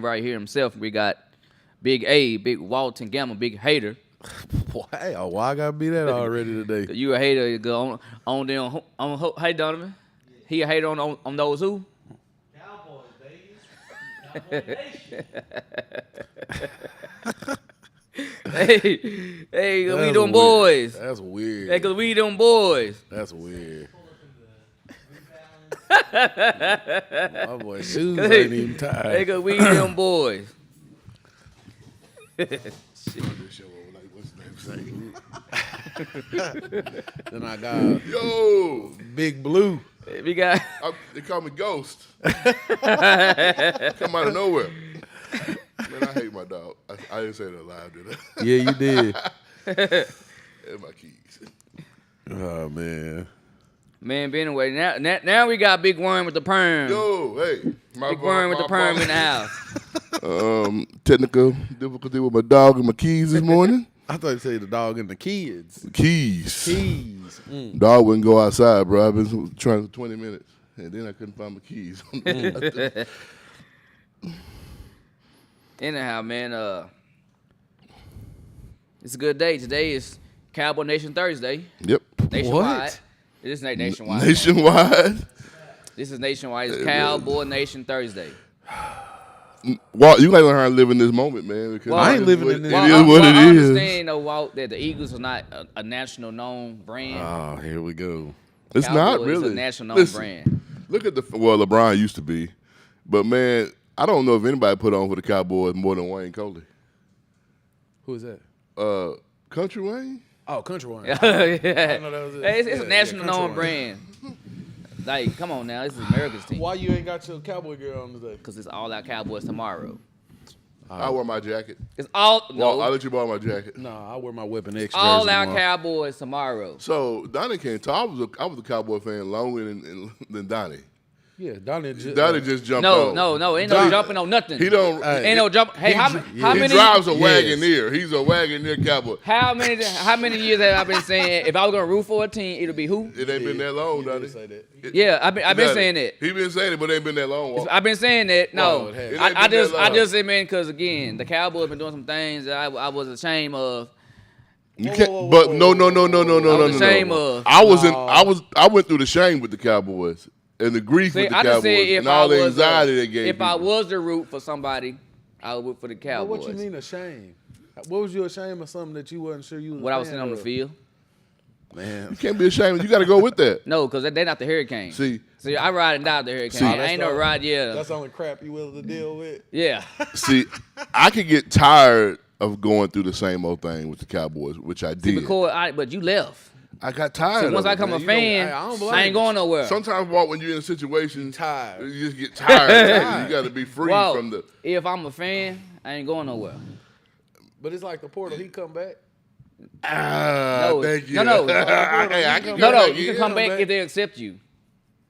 right here himself. We got Big A, Big Walton Gamma, Big Hater. Why? Why I gotta be that already today? You a hater, you go on them. Hey Donovan, he a hater on those who? Cowboys, baby. Cowboy Nation. hey, cause we That's them weird. boys. That's weird. Hey, cause we them boys. That's weird. Pull up My boy shoes ain't even tied. Hey, cause we them boys. Then I got Yo, Big Blue. We got they call me Ghost. Come out of nowhere. Man, I hate my dog. I didn't say that live, did I? Yeah, you did. And my keys. Oh man. man. But anyway, now we got Big Worm with the perm. Yo, hey. Big Worm with the perm in the house. Technical difficulty with my dog and my keys this morning. I thought you said the dog and the kids. Keys. Keys. Dog wouldn't go outside, bro. I've been trying for 20 minutes, and then I couldn't find my keys. Anyhow, man, it's a good day. Today is Cowboy Nation Thursday. Yep. Nationwide. What? This is nationwide. Nationwide. This is nationwide. It's Cowboy Nation Thursday. Walt, you gotta learn how to live in this moment, man. Because I ain't living in this- It is what it I is. understand, though, Walt, that the Eagles are not a national known brand. Oh, here we go. It's not Cowboys really a national known Listen, brand. Look at LeBron used to be, but man, I don't know if anybody put on for the Cowboys more than Wayne Coley. Who is that? Country Wayne. Oh, Country One. Yeah. know that was it. Hey, it's Yeah, a national Country known One. brand. Like, come on now, this is America's team. Why you ain't got your cowboy girl on today? Because it's all out Cowboys tomorrow. I wear my jacket. It's all Well, I'll no, let you borrow my jacket. No, I wear my weapon extra. all out Cowboys tomorrow. So Donnie can't talk. I was a Cowboy fan longer than Donnie. Yeah, Donnie just. Donnie just jumped No, on. no, ain't no Donnie- jumping on nothing. He don't. Ain't no jump. Hey, how he many? drives a Yes. Wagoneer. He's a Wagoneer Cowboy. How many years have I been saying if I was gonna root for a team, it'll be who? It ain't been that long, Donnie. say that. Yeah, I've been saying that. He been saying it, but it ain't been that long. Walt. I've been saying that. No, Well, it has. It I ain't been just that long. say man because again the Cowboys been doing some things that I was ashamed of. You can't. But no. I was ashamed of. I went through the shame with the Cowboys and the grief See, with the I just Cowboys said if and I all the was anxiety they gave. if I people. was to root for somebody, I would root for the But Cowboys. what you mean ashamed? What was you ashamed of something that you wasn't sure you was? What a I was fan seeing on the of? field? Man. You can't be ashamed. You got to go with that. No, because they're not the Hurricanes. See, I ride and die with the Hurricanes. See- I ain't no ride, yeah. That's the only crap you willing to deal with. Yeah. I could get tired of going through the same old thing with the Cowboys, which I did. But you left. I got tired. So once of I it, become man. a You know, fan, I don't blame I ain't you. going nowhere. Sometimes, Walt, when you're in a situation, Tired. you just get tired. You got to be free Well, from the. if I'm a fan, I ain't going nowhere. But it's like the portal. He come back. No, Thank you. no. Hey, I can No, go back you can in. come back if they accept you.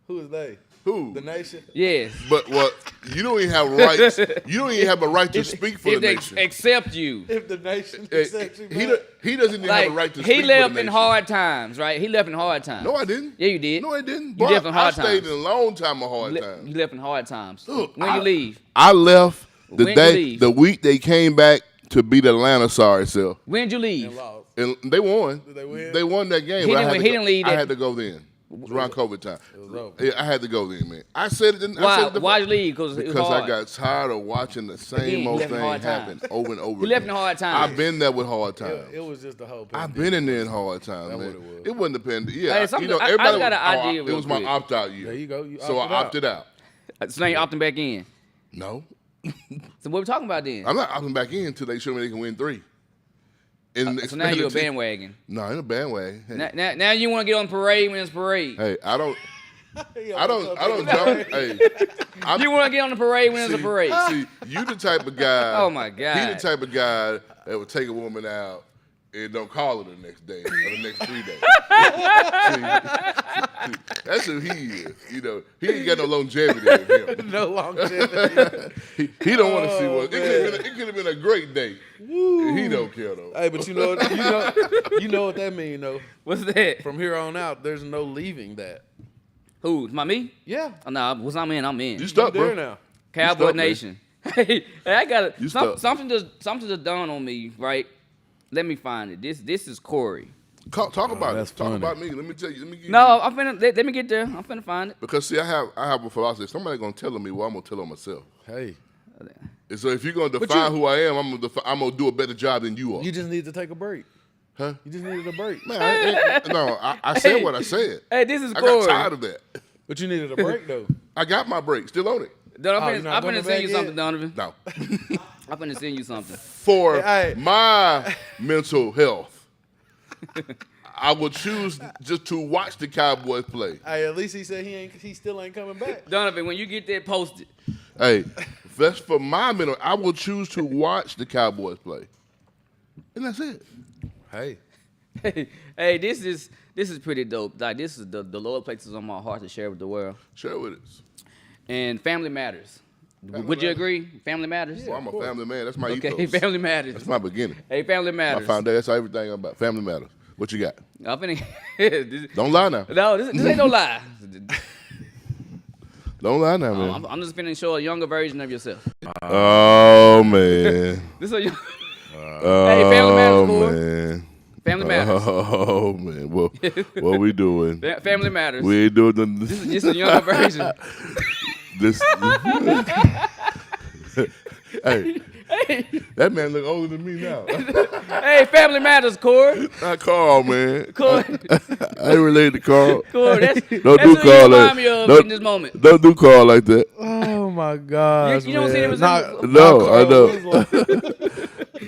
Who is they? Who? The nation. Yes. But what? You don't even have rights. You don't even have a right to speak for if the they nation. accept you. If the nation Hey, accepts you, he doesn't even have a right to speak he for left the in nation. hard times, right? He left in hard times. No, I didn't. Yeah, you did. No, I didn't. You Boy, left in hard I stayed times. in a long time of hard times. You left in hard times. Look, When you leave? I left the When you day, leave? the week they came back to beat Atlanta. Sorry, self. When'd you leave? lost. And they won. Did they win? They won that game. He but didn't I had win- to he go- didn't leave I that- had to go then. It was around COVID time. It was over. Yeah, I had to go then, man. I said it. Why'd you leave? Because it was Because hard. I got tired of watching the same Again, he old left in thing hard happen times. over and over. He left again. in hard times. I've been there with hard times. It was just the whole. I've been in there in hard times, That's man. what it was. It wasn't the pandemic. Yeah, Hey, something- you know, I everybody. got an was- idea it real was my quick. opt-out year. There you go. You So I opted out. So now you opting back in. No, So what we talking about then? I'm not opting back in until they show me they can win 3. And So now you're a bandwagon. No, in a bandwagon. Hey, Now you want to get on parade when it's parade. hey, I don't jump. Hey, You want to get on the parade when it's a parade. See, you the type of guy. Oh, my God. He the type of guy that would take a woman out and don't call her the next day or the next 3 days. See, that's who he is. You know, he ain't got no longevity in him. No longevity. He don't want to see Oh, one. It could have been a great day. He don't care though. Hey, but you know what that mean though. What's that? From here on out, there's no leaving that. Who? My me? Yeah. Oh, no, once I'm in, I'm in. You stuck, You there bro. now. Cowboy stuck, man. Nation. Hey, I got You stuck. something just dawned on me. Right, let me find it. This is Corey. Talk about that's it. Talk funny. about me. Let me tell you. Let me give No, you. I'm finna let me get there. I'm finna find it. Because see, I have a philosophy. Somebody gonna tell me, well, I'm gonna tell on myself. Hey, And so if you're gonna define who I am, I'm gonna do a better job than you are. you just need to take a break. Huh? You just needed a break. Man, I said what I said. Hey, this is I Corey. got tired of that. But you needed a break though. I got my break. Still on it. Donovan, you're I'm not going finna to send you bed something, yet? Donovan. No. I'm finna send you something. For Hey. my mental health, I would choose just to watch the Cowboys play. Hey, at least he said he still ain't coming back. Donovan, when you get that posted, Hey, that's for my mental. I will choose to watch the Cowboys play, and that's it. Hey. hey, this is pretty dope. Like this is the Lord places on my heart to share with the world. Share with us. And family matters. Would you agree? Family matters. Well, I'm a family man. That's my Okay, ethos. family matters. That's my beginning. Hey, family My matters. foundation. That's everything I'm about. Family matters. What you got? I'm finna. this, Don't lie now. no, this ain't no lie. Don't lie now, man. I'm just finna show a younger version of yourself. Oh man. This is a young. Hey, family matters, boy. Man. Family matters. Oh man. What we doing? Family matters. We ain't doing This is a younger version. this. Hey, that man look older than me now. Hey, family matters, Corey. Not Carl, man. Corey, I ain't related to Carl. Corey, that's Don't that's do who you Carl remind like me of don't- in this moment. Don't do Carl like that. Oh my God. You don't see the resemblance? No, I know.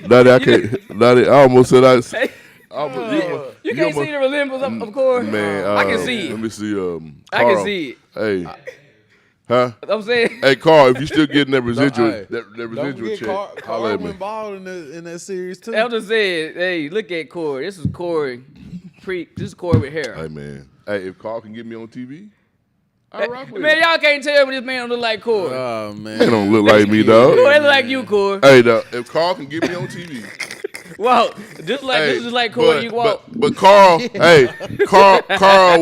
Not that I can't. Not that, I almost said I. Hey, almost, you can't see the resemblance of Corey. Man, I can see it. Let me see. I Carl. can see it. Hey, huh? I'm saying. Hey, Carl, if you still getting that residual, hey, that Don't residual forget check, Carl holla at me. went bald in that series too. Elder said, "Hey, look at Corey. This is Corey. This is Corey with hair. Hey, man. Hey, if Carl can get me on TV, I rock with Man, him. y'all can't tell me this man don't look like Corey. Oh He man. don't look like me, dog. Corey look like you, Corey. Hey, dog, if Carl can get me on TV, Wow, this is just like Corey. You walk. But Carl, hey, Carl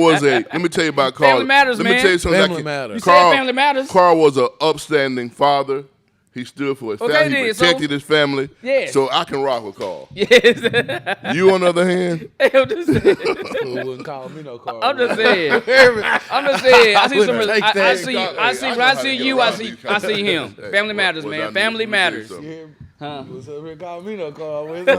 was a. Let me tell you about Carl. Family matters, Let man. me tell you something. Family matters. You Carl, said family matters. Carl was an upstanding father. He stood for his Okay, family. He then, so- protected his family. Yeah. So I can rock with Carl. Yes. You, on the other hand, I'm just saying. Who wouldn't call me no Carl? I'm just saying. I'm just saying. I see some. wouldn't take I that. see. Hey, I see. I When know I how to see get you, I around see. these I see him. Hey, Family matters, what I man. need- Family let me tell you matters. something. Huh? What's up here? Call me no Carl. Where's All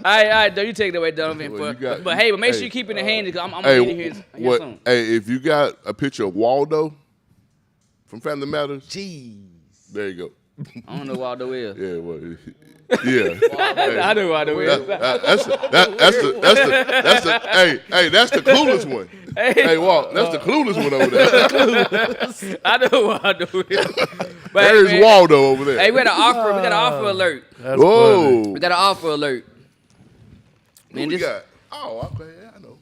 right, don't you take it away, Donovan. Well, you got- but hey, but make sure hey, you keep it in handy because I'm gonna Hey, get it here what? soon. Hey, if you got a picture of Waldo from Family Matters, Jeez. there you go. I don't know what Waldo is. Yeah, well, yeah. I know Waldo is. That's the hey, that's the clueless one. Hey, Walt, that's the clueless one over there. I know Waldo is. But hey, There's man, Waldo over there. Hey, we got an offer. We got an offer alert. That's Whoa. We got an offer alert. Who Man, we this, got? Oh, okay, yeah, I know.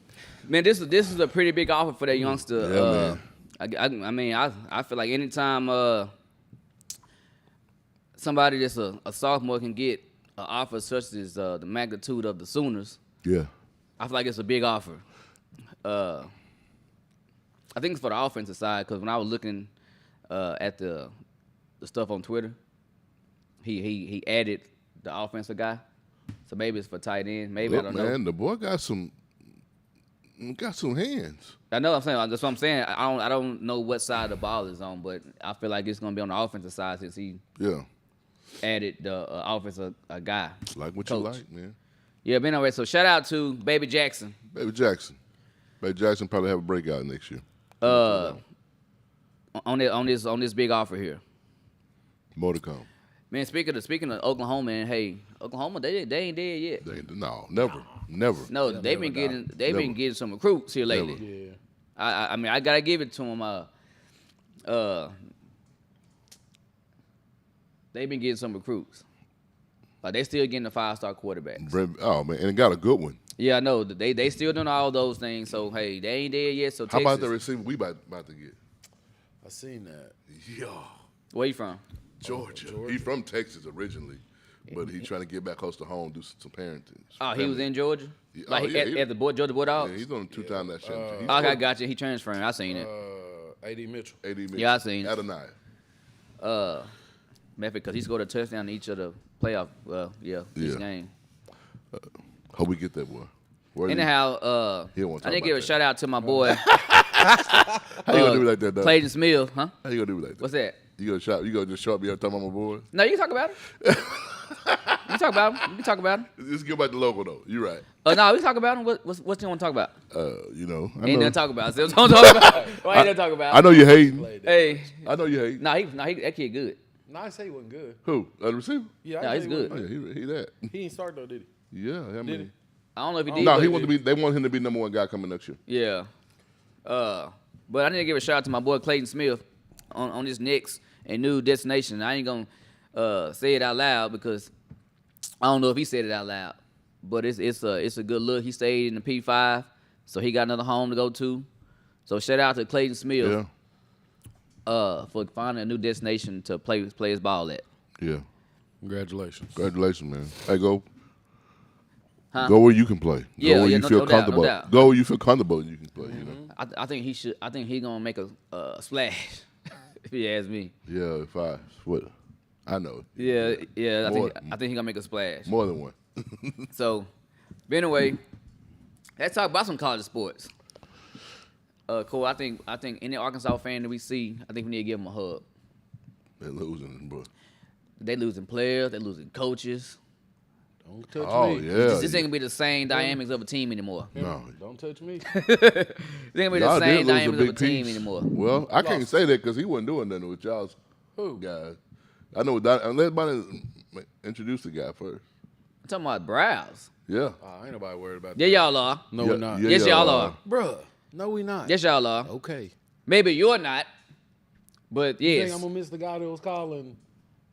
man, this is a pretty big offer for that youngster. Yeah, I mean, I feel like anytime somebody that's a sophomore can get an offer such as the magnitude of the Sooners, Yeah. I feel like it's a big offer. I think it's for the offensive side because when I was looking at the stuff on Twitter, he added the offensive guy, so maybe it's for tight end. Maybe Look, I don't man, know. the boy got some hands. I know. I'm saying that's what I'm saying. I don't know what side the ball is on, but I feel like it's gonna be on the offensive side since he Yeah. added the offensive guy. Like what Coach. you like, man. Yeah, but anyway, so shout out to Baby Jackson. Baby Jackson. Baby Jackson probably have a breakout next year. On this big offer here. More to come. Man, speaking of Oklahoma, man, hey, Oklahoma, they ain't dead yet. No, never. No, they've been getting some recruits here lately. Never. Yeah. I mean, I gotta give it to them. They've been getting some recruits. Like they still getting the 5-star quarterbacks. Oh man, and it got a good one. Yeah, I know they still doing all those things. So hey, they ain't dead yet. So How Texas, about the receiver we about to get? I seen that. Yeah, where you from? Georgia. He's from Texas originally, but he's trying to get back close to home, do some parenting. Oh, he was in Georgia. Yeah, Like oh, yeah, at the Georgia Bulldogs. Yeah, he's on a 2-time national championship. He's Okay, I from got you. He transferring. I seen it. A.D. Mitchell. AD Mitchell. Yeah, I seen it. Adonai. Method because he scored a touchdown in each of the playoff. Each Yeah. game. Hope we get that boy. Where he- Anyhow, he don't wanna I talk didn't give a about shout out to my boy How you gonna do like that, though? Clayton Smith, huh? How you gonna do like that? What's that? You gonna just show up here and talk about my boy? No, you can talk about it. You can talk about him. You can talk about him. Just give back the logo though. You're right. No, we can talk about him. What you want to talk about? You know. I Ain't know, nothing to talk about. Still don't talk about it. Why ain't nothing to talk about? I know you hating. Hey, I know you hating. that kid good. No, I say he wasn't good. Who? The receiver? Yeah, Nah, I he's say he good. Oh, wasn't yeah, he that. He didn't start though, did he? Yeah, I mean. he? I don't know if he did. No, but- he wanted to be. They want him to be number 1 guy coming next year. Yeah. But I need to give a shout out to my boy Clayton Smith on this next and new destination. I ain't gonna say it out loud because I don't know if he said it out loud. But it's a good look. He stayed in the P5, so he got another home to go to. So shout out to Clayton Smith for finding a new destination to play his ball at. Yeah. Congratulations. Congratulations, man. Hey, go. Huh? Go where you can play. Yeah, go where yeah, you no- feel no doubt, no comfortable. doubt. Go where you feel comfortable and you can play. You know. I think he should. I think he gonna make a splash. If you ask me. Yeah. What? I know. Yeah. More- I think he gonna make a splash. More than one. So, but anyway, let's talk about some college sports. Cool. I think any Arkansas fan that we see, I think we need to give them a hug. They're losing, bro. They losing players, they losing coaches. Don't touch Oh me. yeah. This ain't gonna be the same dynamics of a team anymore. No. Don't touch me. This ain't gonna be the Y'all same did lose a dynamics of a big team piece. anymore. Well, I can't say that because he wasn't doing nothing with y'all's Who? guys. I know that unless somebody introduce the guy first. I'm talking about Browse. Yeah. Oh, ain't nobody worried about Yeah, that. y'all are. No, Yeah, we're not. yeah. Yes, y'all are. Bruh. No, we not. Yes, y'all are. Okay. Maybe you're not, but You yes, think I'm gonna miss the guy that was calling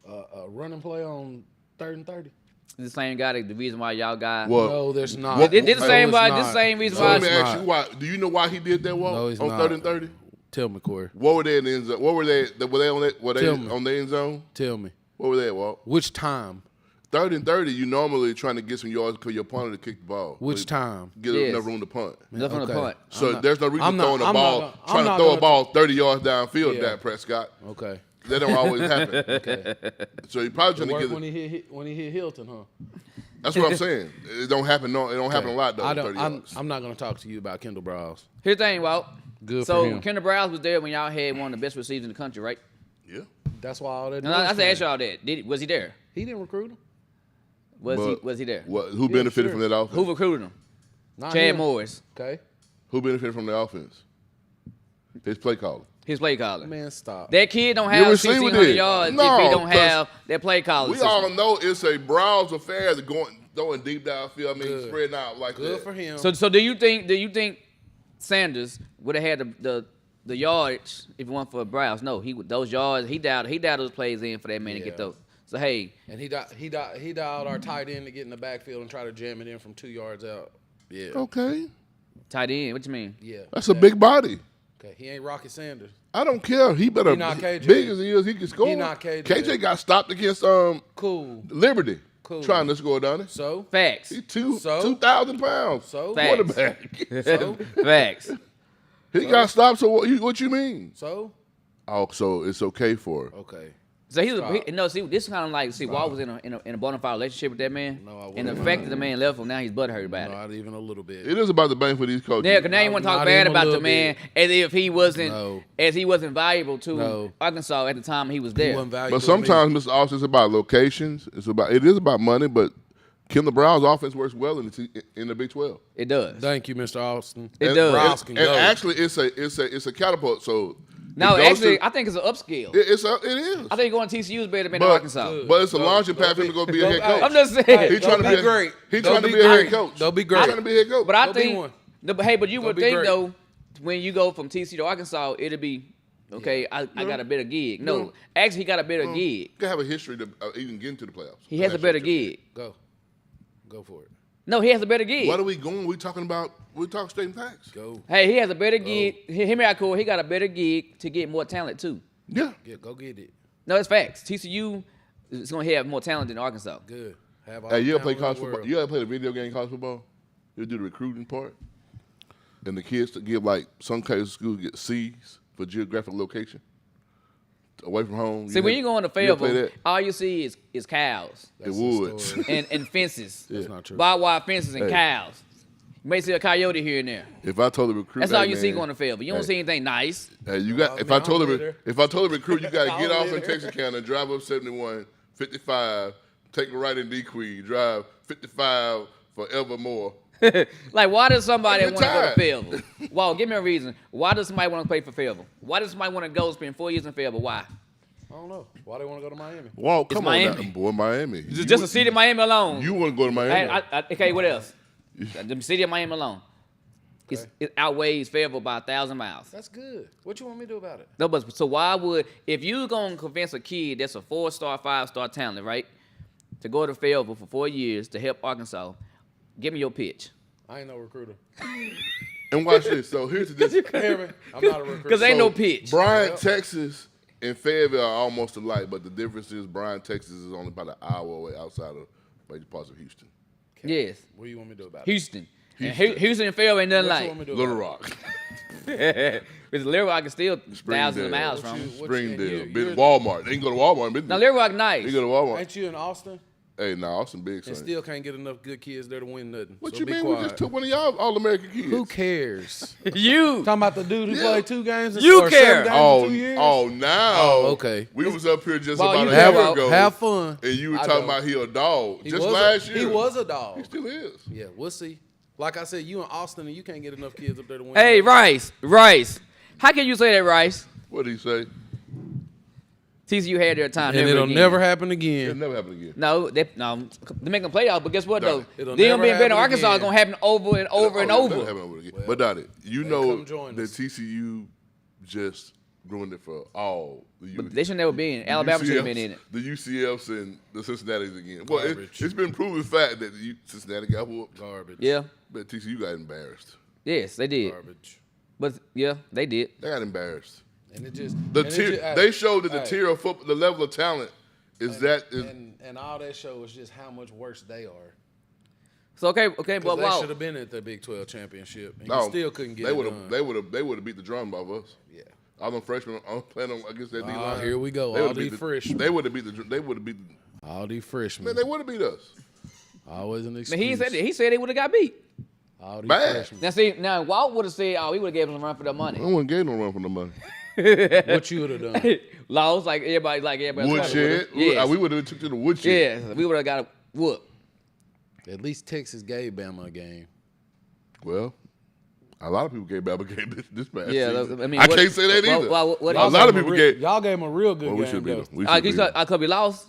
a running play on 3rd and 30? the same guy. The reason why y'all got. Well, No, there's not. What- This the No, same it's why. not. This same reason so why. let me it's ask not. you why. Do you know why he did that walk No, he's on not. 3rd and 30? Tell me, Corey. What were they in the end zone? What were they? Were they on that? Were they Tell me. on the end zone? Tell me. What were they at, Walt? Which time? 3rd and 30, you normally trying to get some yards because your punter to kick the ball. Which So time? Get Yes. enough room to punt. Nothing on the Okay. punt. So not- there's no reason I'm not- throwing a I'm not ball, gonna- I'm trying to not throw a gonna- ball 30 yards downfield, Yeah. Dak Prescott. Okay. That don't always happen. Okay. So he probably It trying to worked get when it. he hit Hilton, huh? That's what I'm saying. It don't happen. No, it don't happen a lot though. I 30 don't. yards. I'm not gonna talk to you about Kendall Browse. Here's the thing, Walt. Good So for him. Kendall Browse was there when y'all had one of the best receivers in the country, right? Yeah. That's why all that. No, I noise said ask came. y'all that. Was he there? He didn't recruit him. Was he there? What? Who benefited sure. from that offense? Who recruited him? Not Chad him. Morris. Okay. Who benefited from the offense? His play calling. His play calling. Man, stop. That kid don't Your have receiver 1,600 did. yards No, if he don't 'cause have that play calling. We all know it's a Browns affair to throwing deep downfield. I mean, Good. spreading out like Good that. for him. So do you think Sanders would have had the yardage if it weren't for Browse? No, those yards he dialed those plays in for that man to get Yeah. those. So hey, And he dialed our tight end to get in the backfield and try to jam it in from 2 yards out. Yeah. Okay. tight end, what you mean? Yeah. That's a big body. Okay. He ain't Rocky Sanders. I don't care. He better He not KJ. big as he is, he can score. He not KJ. KJ got stopped against Cool. Liberty. Cool. Trying to score down there. So. Facts. He So? 2,000 pounds. So? Facts. Quarterback. So. Facts. He got stopped. So what you mean? So. Oh, so it's okay for. Okay. So Stop. see, this is kind of like Walt was in a bona fide relationship with that man, No, I and the wouldn't. fact that the man left him, now he's butthurt about it. Not even a little bit. It is about the bang for these coaches. Yeah, because now you want to talk Not bad even a about the little man bit. as if he wasn't No. valuable to No. Arkansas at the time he was He there. wasn't valuable But to me. sometimes, Mr. Austin, it's about locations. It is about money. But Kendall Brown's offense works well in the Big 12. It does. Thank you, Mr. Austin. It does. Browse can And go. actually, it's a catapult. So No, it goes actually, to- I think it's an upscale. it is. I think going to TCU is better than But- Arkansas. Good. But it's a Go- launching go pad for him be- to go be a go- head hey, coach. I'm just saying. He trying to Go be be great. He Go trying to be be a head great. coach. Go be He great. trying to be a head coach. But I Go be think, one. but you would be think great. though, when you go from TCU to Arkansas, it'll be okay. I got a better gig. No, actually, he got a better gig. You can have a history to even get into the playoffs. He has a better gig. Go. Go for it. No, he has a better gig. What are we going? We're talking straight facts. Go. Hey, he has a better gig. Hear me out, Corey. He got a better gig to get more talent too. Yeah. Go get it. No, it's facts. TCU is going to have more talent than Arkansas. Good. Have all Hey, you the ever play talent in college the football? world. You ever play the video game college football? You do the recruiting part, and the kids to give like some kind of schools get C's for geographic location. away from home. See, when you go in the you ever play Fayetteville, that? all you see is cows The woods. story. and fences. That's not true. Barbed wire fences and Hey. cows. You may see a coyote here and there. If I told the recruit, That's hey, all you see man, going to Fayetteville. You don't hey. see anything nice. Hey, you got. I If mean, I told I'll the be there. if I told the recruit, you got to get I'll off be in there. Texarkana and drive up 71, 55, take a right in D-Queen, drive 55 forevermore. Like, why does somebody You're want to go to tired. Fayetteville? Well, give me a reason. Why does somebody want to play for Fayetteville? Why does somebody want to go spend 4 years in Fayetteville? Why? I don't know. Why they want to go to Miami? Wow, come on, Miami. now, boy, Miami. Just the city of Miami alone. You want to go to Miami? Okay, what else? The city of Miami alone. It outweighs Fayetteville by 1,000 miles. That's good. What you want me to do about it? No, but so why would, if you gonna convince a kid that's a 4-star, 5-star talent, right, to go to Fayetteville for 4 years to help Arkansas, give me your pitch. I ain't no recruiter. And watch this. So here's the You hear me? I'm not a recruiter. Because ain't no pitch. Bryant, Texas, and Fayetteville are almost alike, but the difference is Bryant, Texas is only about an hour away outside of major parts of Houston. Yes, What do you want me to do about it? Houston. And Houston and Fayetteville ain't nothing What you like. want me to do Little about Rock, Because Little Rock is still thousands of miles Springdale. from. What you- Springdale, you're- Walmart. They can go to Walmart. Now Little Rock They nice. can go to it? Walmart. Ain't you in Austin? Hey, nah, Austin big, And son. still can't get enough good kids there to win nothing. What So you be mean? quiet. We just took one of y'all All-American kids. Who cares? You. Talking about the dude who Yeah. played 2 games in You or care. 7 games Oh, in 2 years? now. Oh, okay. We was up here just Well, about you a care, year Walt. ago. Have fun. And you were I talking don't. about he a dog. He Just was last a, year. He was a He dog. still is. Yeah, we'll see. Like I said, you in Austin and you can't get enough kids up there to win. Hey, nothing. Rice. How can you say that, Rice? What did he say? TCU had their time. And it'll again. never happen It'll again. never happen again. No, they make them playoffs, but guess what, No. though? It'll Them never being better than happen Arkansas is again. going to happen over and over and Oh, it'll over. never happen again. But Donnie, you Hey, know come join that us. TCU just ruined it for all the But they should never be in it. Alabama should have been in it. The UCFs and the Cincinnati's again. Well, Garbage. it's been proven fact that Cincinnati got whooped. Garbage. Yeah. But TCU got embarrassed. Yes, they did. Garbage. But, yeah, they did. They got embarrassed. And it just The and it tier, just- hey, they showed that the hey, tier of football, the level of talent is and all that show is just how much worse they are. So, okay, Because but they wow. should have been at the Big 12 championship, and no, you still couldn't get they it would have done. they would have beat the drum off us. Yeah. All them freshmen, I'm playing on against that D Ah, line. here we go. They All would've these beat freshmen. They would have beat All these freshmen. man. They would have beat us. Always an Man, excuse. he said that. He said they would have got beat. All these Bad. freshmen. Now, see, now Walt would have said, oh, he would have gave them a run for their I money. wouldn't get no run for the money. What you would have done? Lost like everybody else Woodshed. Yes. We would have took to the woodshed. Yes, we would have got a whoop. At least Texas gave Bama a game. Well, a lot of people gave Bama a game this past Yeah, season. I mean, I what- can't say that well, either. well, what- a lot of people gave. Y'all gave him a real good Well, we game. should beat though. them. We should beat them. I could be lost.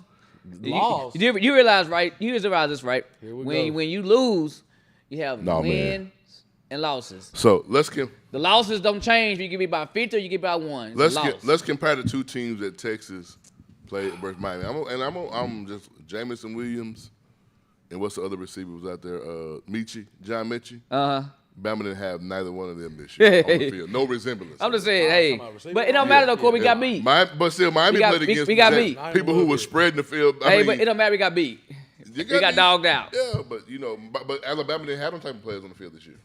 Lost. You realize, right? You realize this, right? Here we when go. when you lose, you have Nah, man. wins and losses. So let's get. The losses don't change. You get beat by 50 or you get beat by 1. It's a loss. Let's compare the two teams that Texas played versus Miami. I'm just Jamison Williams, and what's the other receiver was out there? John Mechie. Uh-huh. Bama didn't have neither one of them this year on the field. No resemblance. I'm just saying, hey. talking about receiver. But it don't matter, though, Corey. We got beat. But still, Miami We got- played we- against we got beat. people who were spreading the field. I Hey, mean, but it don't matter. We got beat. you We got beat. dogged out. Yeah, but but Alabama didn't have them type of players on the field this year.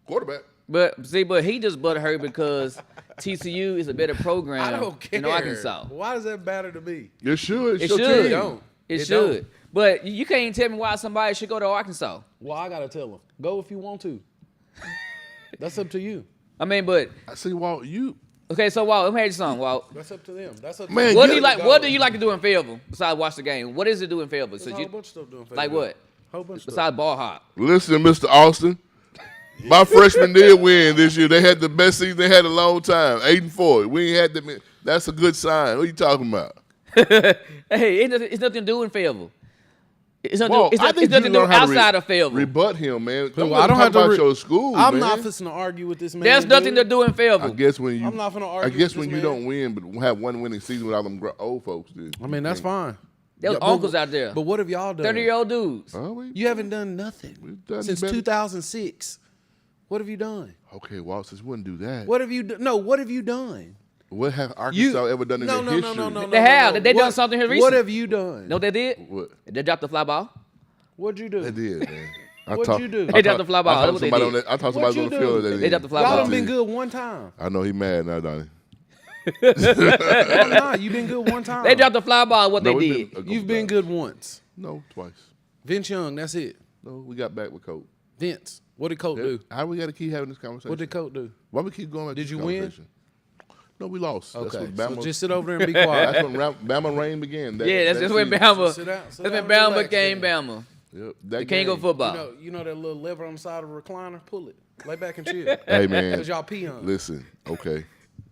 Quarterback. But see, he just butthurt because TCU is a better program I don't care. than Arkansas. Why does that matter to me? It should. It your should. team. don't. It It should. don't. But you can't tell me why somebody should go to Arkansas. Well, I gotta tell them, go if you want to. That's up to you. I mean, but I see, Walt. You okay. So Walt, let me ask you something, Walt. That's up to them. That's up to Man, them. What get- do you like? What do you like to do in Fayetteville besides watch the game? What is it do in Fayetteville? There's a whole bunch of stuff doing. Like what? Whole bunch of stuff. Besides ball hop. listen, Mr. Austin. My freshmen did win this year. They had the best season they had in a long time. 8-4. We ain't had them. That's a good sign. What are you talking about? Hey, it's nothing to do in Fayettille. It's nothing, Well, it's I nothing, think it's nothing you to do learn how to outside of Fayettille. Rebut him, man. Don't I don't talk have to about re- your school, I'm man. not fixing to argue with this man. There's nothing to dude. do in I Fayettille. guess when you, I'm not finna I argue guess with when this you man. don't win, but have one winning season without them old folks, dude. I mean, that's fine. There was Yeah, but- uncles out there. But what have y'all done? 30-year-old dudes. You haven't done nothing We've done since better. 2006. What have you done? Okay, Walt says wouldn't do that. What have you done? No, what have you done? What have Arkansas ever done in no, their no, history? no, no, no, They have. no. They done What- something here What recently. have you done? Know what they did? What? They dropped the fly ball. What'd you do? They did, man. What'd you do? They dropped the fly ball. I That's talked what they somebody did. on that. I talked What'd somebody on you the field. do? That They dropped the fly Y'all ball. done been good one time. I know he mad now, Donnie. Why not? You've been good one time. They dropped the fly ball. What No, they we've did. been a couple You've been times. good once. No, twice. Vince Young, that's it. No, we got back with Colt. Vince, what did Colt do? How we got to keep having this conversation? What did Colt do? Why we keep going like Did this you win? conversation? No, we lost. That's Okay, when so Bama, just sit over there and be quiet. that's when Bama reign began. Yeah, that's when season. Bama. Sit down, That's sit when down and Bama relax became then. Bama. Yep, The that king of game. football. You know that little lever on the side of the recliner? Pull it. Lay back and chill. Hey man, Because y'all peons. listen. Okay,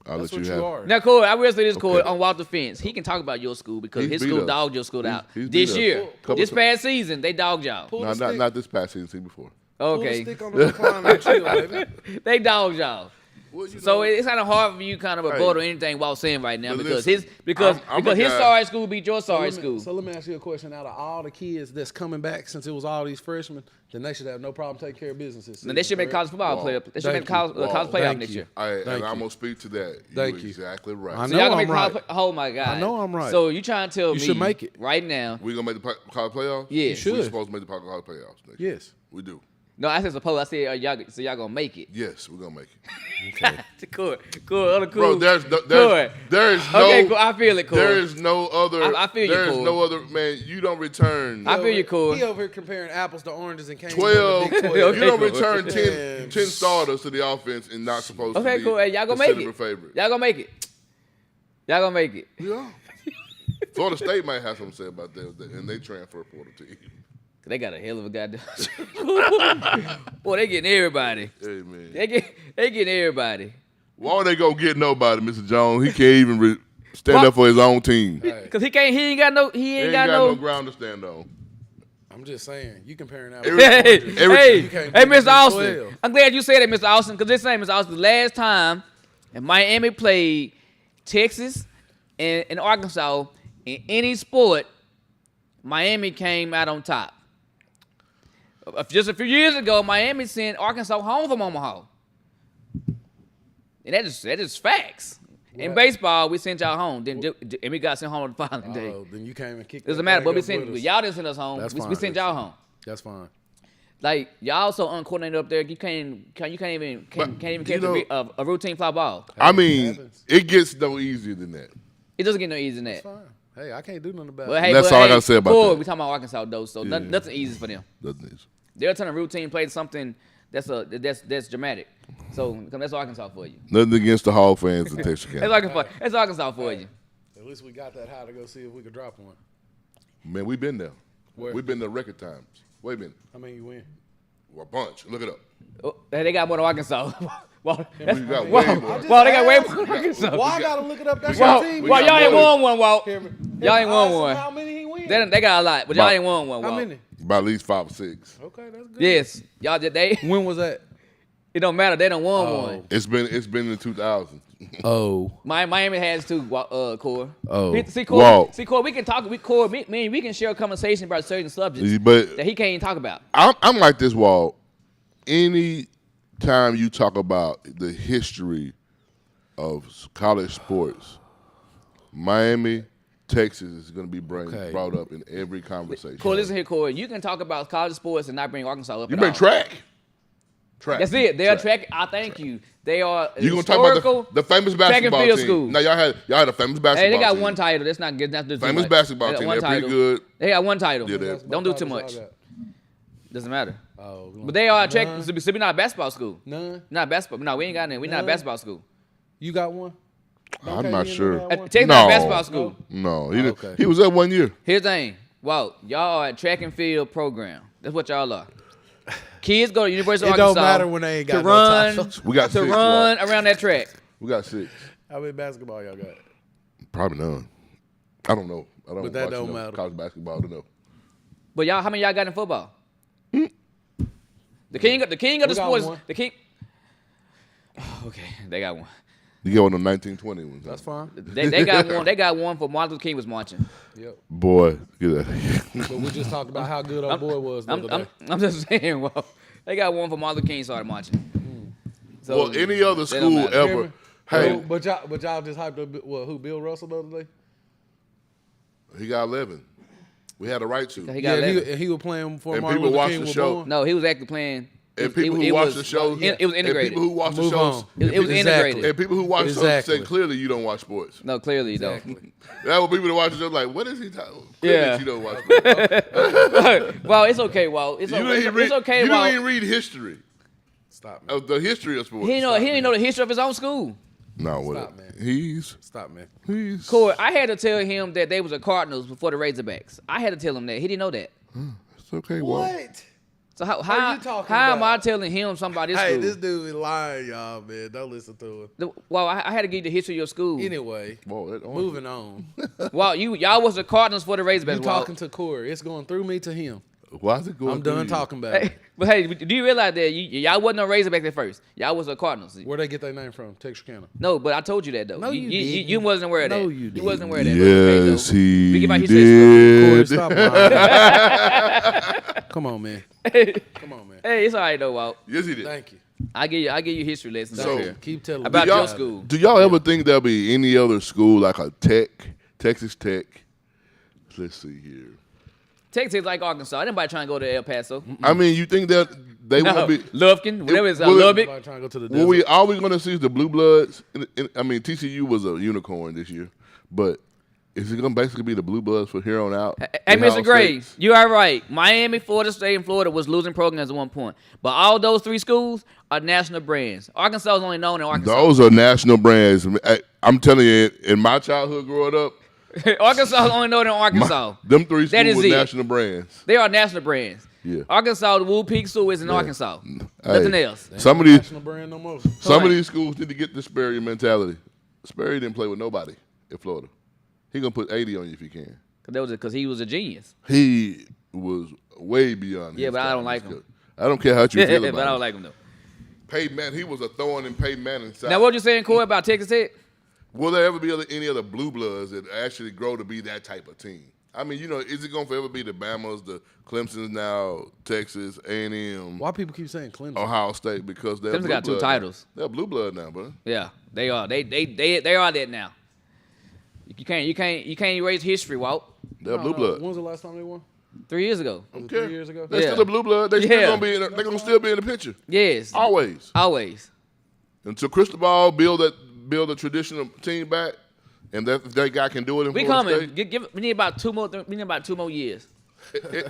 I'll That's let what you you have. are. Now, Corey, I will say this, Corey, Okay. on Walter Fence. He can talk about your school because He's his beat school us. dogged your school out. he's beat This us. year, Couple this times. past season, they dogged y'all. Pull No, the stick. not this past season. See before. Pull the Okay, stick on the recliner and chill, baby. they dogged y'all. Well, you So know, it's kind of hard for you kind of Hey. rebuttal anything Walt saying right now But because listen, I'm a his guy- sorry school beat your sorry So school. let me ask you a question. Out of all the kids that's coming back, since it was all these freshmen, then they should have no problem taking care of businesses. And they should make college football Wow. player. They should make Thank college, you. college Wow. playoff Thank next you. year. and Thank I'm you. gonna speak to that. Thank You're you. exactly right. I So know y'all gonna I'm make college right. oh my god! I know I'm right. So you trying to tell me You should make it. right now? We gonna make the college playoffs? Yeah. You should. We're supposed to make the college playoffs next year. Yes. We do. No, I said suppose. I said y'all gonna make it. Yes, we're gonna make it. Cool, other cool. Bro, there's no, Corey. there is no, Okay, cool. I feel it, Corey. there is no other. I feel you, There is Corey. no other man. You don't return I feel you, Corey. He over here comparing apples to oranges and can't 12. Big 12. You don't Okay, return Corey. 10 starters to the offense and not supposed to Okay, be cool. Hey, y'all gonna make considered it. a favorite. Y'all gonna make it. Y'all gonna make it. Yeah. Florida State might have something to say about that, and they transfer portal team. They got a hell of a goddamn. Boy, they getting everybody. Hey man, They getting everybody. why would they go get nobody, Mr. Jones? He can't even stand Why- up for his own team. He Cause he ain't got no. He ain't ain't got no no. ground to stand on. I'm just saying, you comparing apples Every- to Hey, oranges. hey, You can't hey, beat Mr. Big Austin. 12. I'm glad you said that, Mr. Austin, because this ain't Mr. Austin. The last time and Miami played Texas and Arkansas in any sport, Miami came out on top. Just a few years ago, Miami sent Arkansas home from Omaha. And that is facts. In What? baseball, we sent y'all home. Then and we got sent home on the following day. Oh, then you came and kicked. It doesn't that matter, but we thing up sent with us. y'all didn't send us home. That's We fine. sent y'all home. That's fine. Like y'all so uncoordinated up there, you can't even But, catch you know- a routine fly ball. I mean, happens. it gets no easier than that. It doesn't get no easier than that. That's fine. Hey, I can't do nothing about But it. hey, That's but all I hey, gotta say about Corey, that. we talking about Arkansas though, so Yeah. nothing easy for them. Doesn't it? They're turning routine play to something that's dramatic. So that's Arkansas for you. Nothing against the Hall fans in Texarkana. That's Arkansas for you. At least we got that high to go see if we could drop one. Man, we've been there. Where? We've been there record times. Wait a minute. How many you win? A bunch. Look it up. Oh, they got more than Arkansas. Well, We got wow. way more. Well, they got way more than Arkansas. Why I gotta look it up? That's Well, your team. we well, got y'all ain't more. won one, Walt. Hear me? Y'all ain't won So one. How many he win? They got a lot, but y'all About- ain't won one, How Walt. many? About at least 5 or 6. Okay, that's good. Yes, y'all did. They When was that? it don't matter. They don't won Oh. one. It's been in the 2000s. Oh. Miami has too, Core. Oh. See, Core, Walt. we can talk. We can share a conversation about certain subjects But that he can't even talk about. I'm like this, Walt. Any time you talk about the history of college sports, Miami, Texas is going to be Okay. brought up in every conversation. Core, listen here, Core. You can talk about college sports and not bring Arkansas up. You at been all. track. Track. That's it. They are track. I thank you. They are You gonna historical. talk about the famous track and basketball field team? school. No, y'all had a famous basketball Hey, they got team. one title. That's not good. Not do too Famous much. basketball They got team. one They're pretty title. good. They got one title. Yeah, they- Don't do What too college much. y'all got? Doesn't matter. Oh, But they are a track. So we're not a basketball school. None. Not basketball. No, we ain't got none. We're not a None. basketball school. You got one? I'm Okay, not you sure. ain't got one? Texas not a No. basketball school. No, he didn't. Okay. He was there 1 year. Here's the thing. Wow, y'all are a track and field program. That's what y'all are. Kids go to University of It don't Arkansas matter when they ain't got to no run titles. We got to 6. run Walt. around that track. We got 6. How many basketball y'all got? Probably none. I don't know. I don't. But that watch don't enough matter. College basketball to know. But y'all, how many y'all got in football? The king of the We got sports. one. The king. Okay, they got one. You get one of the 1920 ones. That's fine. They got one. They got one for Martin Luther King was marching. Yep. Boy, get out of here. But we just talked about how good old boy was the other day. I'm just saying. Well, they got one for Martin Luther King started marching. So Well, any other they don't school matter. Hear ever. me? Hey, But y'all just hyped up who? Bill Russell the other day? he got 11. We had a right to. He got 11. He was playing before And Martin people Luther watch King the was show. born. No, he was actually playing And people who watch the shows, it was integrated. And people who watch the Move shows, on. It was integrated. and people who watch the shows Exactly. say clearly you don't watch sports. No, clearly you don't. Exactly. That was people that watch the show like, what is he talking? Yeah. You don't watch sports. Well, it's okay, Walt. It's You okay. didn't read, It's okay, you Walt. didn't even read history Stop, man. of the history of sports. He didn't know the history of his own school. No, what? Stop, man. Stop, man. He's Corey, I had to tell him that they was the Cardinals before the Razorbacks. I had to tell him that. He didn't know that. It's okay, Walt. What? So how you talking how am I about? telling him somebody's Hey, school? this dude is lying, y'all, man. Don't listen to him. Well, I had to give you the history of your school. Anyway, Whoa, that orange- moving on. Well, y'all was the Cardinals for the Razorbacks. You talking to Corey. It's going through me to him. Why is it going I'm through done you? talking about Hey, it. but hey, do you realize that y'all wasn't no Razorbacks at first? Y'all was the Cardinals. Where'd they get their name from? Texarkana. No, but I told you that though. No, you didn't. You wasn't aware of that. No, you didn't. wasn't aware of that. But okay, Yes, though. he We give out history Corey, did. stop lying. Come on, man. Come on, man. Hey, it's all right though, Walt. Yes, he did. Thank you. I give you history lessons So, out here Keep telling me. about y'all- your school. Do y'all ever think there'll be any other school like a Texas Tech? Let's see here. Texas like Arkansas. Anybody trying to go to El Paso? I mean, you think that they No, won't be? Lufkin, whatever it's will it- Lubbock. Everybody trying to go to the Well, desert. all we going to see is the Blue Bloods. I mean, TCU was a unicorn this year, but is it going to basically be the Blue Bloods from here on out? Hey, In Mr. Ohio Gray, State? you are right. Miami, Florida State, and Florida was losing programs at one point. But all those three schools are national brands. Arkansas is only known in Arkansas. Those are national brands. I'm telling you, in my childhood growing up, Arkansas is only known in Arkansas. them three That schools is were it. national brands. They are national brands. Yeah. Arkansas, the Woo Peak Zoo is in Arkansas. Nothing Hey, else. Some of these, National brand no more. some of these schools need to get the Sperry mentality. Sperry didn't play with nobody in Florida. He gonna put 80 on you if he can. Because he was a genius. He was way beyond. Yeah, his but I time. don't like him. I don't care how you feel about but I don't him. like him though. Peyton Manning, he was a thorn in Peyton Manning's side. Now, what you saying, Corey, about Texas Tech? Will there ever be any other blue bloods that actually grow to be that type of team? I mean, is it going to forever be the Bamas, the Clemsons now, Texas, A&M, Why people keep saying Clemson? Ohio State? Because they're Clemson blue got two blood titles. Now. They're blue blood now, bro. Yeah, they are. They are that now. You can't erase history, Walt. They're blue blood. When's the last time they won? 3 years ago. Was it Okay. 3 years ago? They're Yeah. still a blue blood. They're still Yeah. gonna be. They're gonna still be in the picture. Yes. Always. Always. Until Cristobal build a traditional team back, and that guy can do it in We Florida coming. State. We need about 2 more. We need about 2 more years.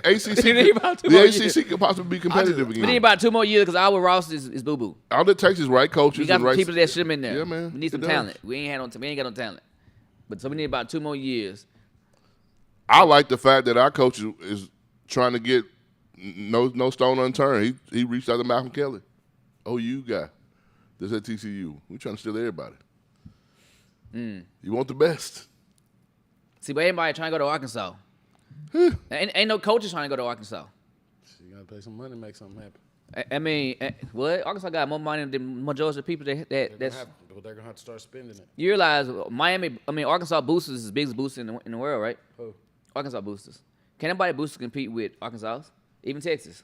ACC, We need about 2 the more ACC years. could possibly be competitive again. We need about 2 more years because our roster is boo boo. All it takes is right coaches We got and right people that should have been there. Yeah, man. We need some It does. talent. We ain't got no talent. But so we need about 2 more years. I like the fact that our coach is trying to get no stone unturned. He reached out to Malcolm Kelly, OU guy. That's at TCU. We trying to steal everybody. You want the best. See, but everybody trying to go to Arkansas. ain't no coaches trying to go to Arkansas. You gotta pay some money to make something happen. I mean, what? Arkansas got more money than majority of people But that's. they're gonna have to start spending it. You realize Arkansas boosters is the biggest booster in the world, right? Who? Arkansas boosters. Can anybody boosters compete with Arkansas? Even Texas.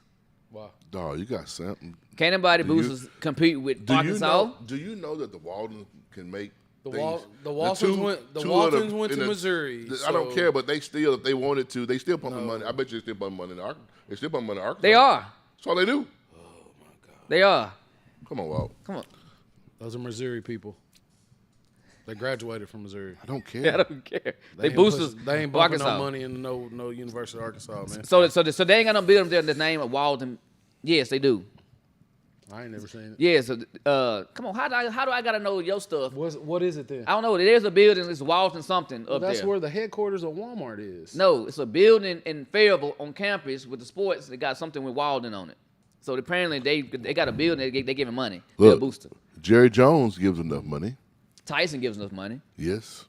Wow. Dog, you got something. Can anybody Do you- boosters compete with Do Arkansas? you know that the Waldens can make The things? Waltons went. The two Waltons of went in to the- Missouri. I don't so- care, but they still, if they wanted to, they still pumping money. I bet you they still pumping money in Arkansas. They still pumping money in Arkansas. They are. That's all they do. They are. Come on, Walt. Come on. Those are Missouri people. They graduated from Missouri. I don't care. I don't care. They ain't boosters. They ain't bumping Arkansas. no money in no University of Arkansas, man. So they ain't got no building there. The name of Walden. Yes, they do. I ain't never seen it. Yeah. So come on. How do I gotta know your stuff? What is it then? I don't know. There's a building. It's Walden something up That's there. where the headquarters of Walmart is. No, it's a building in Fayetteville on campus with the sports. They got something with Walden on it. So apparently they got a building. They giving money. They're a Look, booster. Jerry Jones gives enough money. Tyson gives enough money. Yes.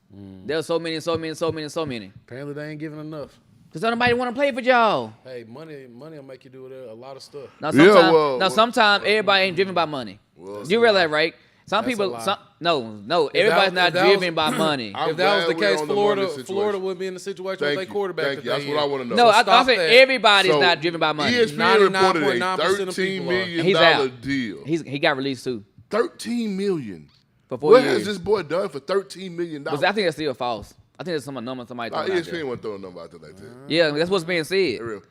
There's so many. Apparently they ain't giving enough. Cause nobody want to play for y'all. Hey, money will make you do a lot of stuff. Now Yeah, sometimes, well, everybody ain't driven by money. Well, You realize, right? Some that's a people, lie. no, everybody's not if that was- driven by money. I'm If that was glad the we're case, on the money situation. Florida would be in the situation Thank with their you. quarterback. Thank you. That's that what they I in. want to know. No, I stop said that. everybody's So, not driven by money. ESPN reported a 99.9% of $13 people million He's out. deal. He got released too $13 million. for 4 What years. has this boy done for $13 million? But I think that's still false. I think that's some number somebody throwing out ESPN there. won't throw a number out there like that. Yeah, that's what's being said. For real.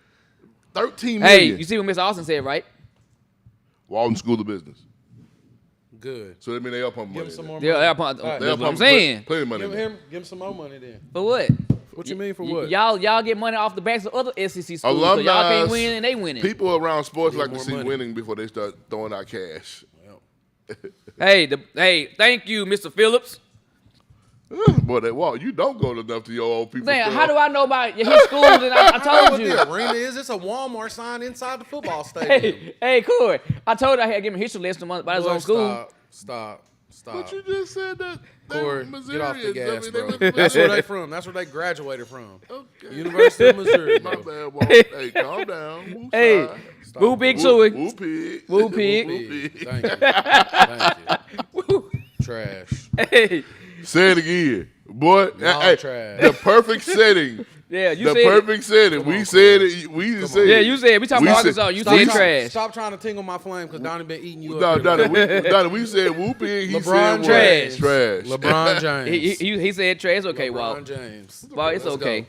$13 million. Hey, you see what Mr. Austin said, right? Walton School of Business. Good. So that means they up on money. Give him some more Yeah, money. that's what I'm saying. Plenty of money. Give there. him some more money then. For what? What you mean for what? Y'all get money off the backs of other SEC schools. So Alumni, y'all can't win and they winning. People around sports Need like to more see money. winning before they start throwing out cash. Hey, thank you, Mr. Phillips. Boy, that Walt, you don't go enough to your old people. Damn, stuff. how do I know about his schools? And I told What you. the arena is? It's a Walmart sign inside the football stadium. Hey, Corey, I told you I had to give him a history lesson about his Boy, own school. Stop. But you just said that. Corey, Missouri get off the gas, bro. they That's where they from. That's where they graduated from. Okay. University of Missouri, My bro. bad, Walt. Hey, calm down. Woo Hey, side. Woo Big Woo- Chewy. Woo pig. Woo pig. Woo pig. Thank you. Thank you. Trash. Hey, Say it again. Boy, Y'all hey, trash. the perfect setting. yeah, you The said it. perfect setting. Come We on, said it. We Come said on. Yeah, it. you said we talking We about said- Arkansas. You Stop said trying- trash. Stop trying to tingle my flame because Donnie been eating you No, up. here. Donnie, we said woo pig. He LeBron said what? trash. Trash. LeBron James. He said trash. Okay, LeBron Walt. James. Well, it's Let's okay. go.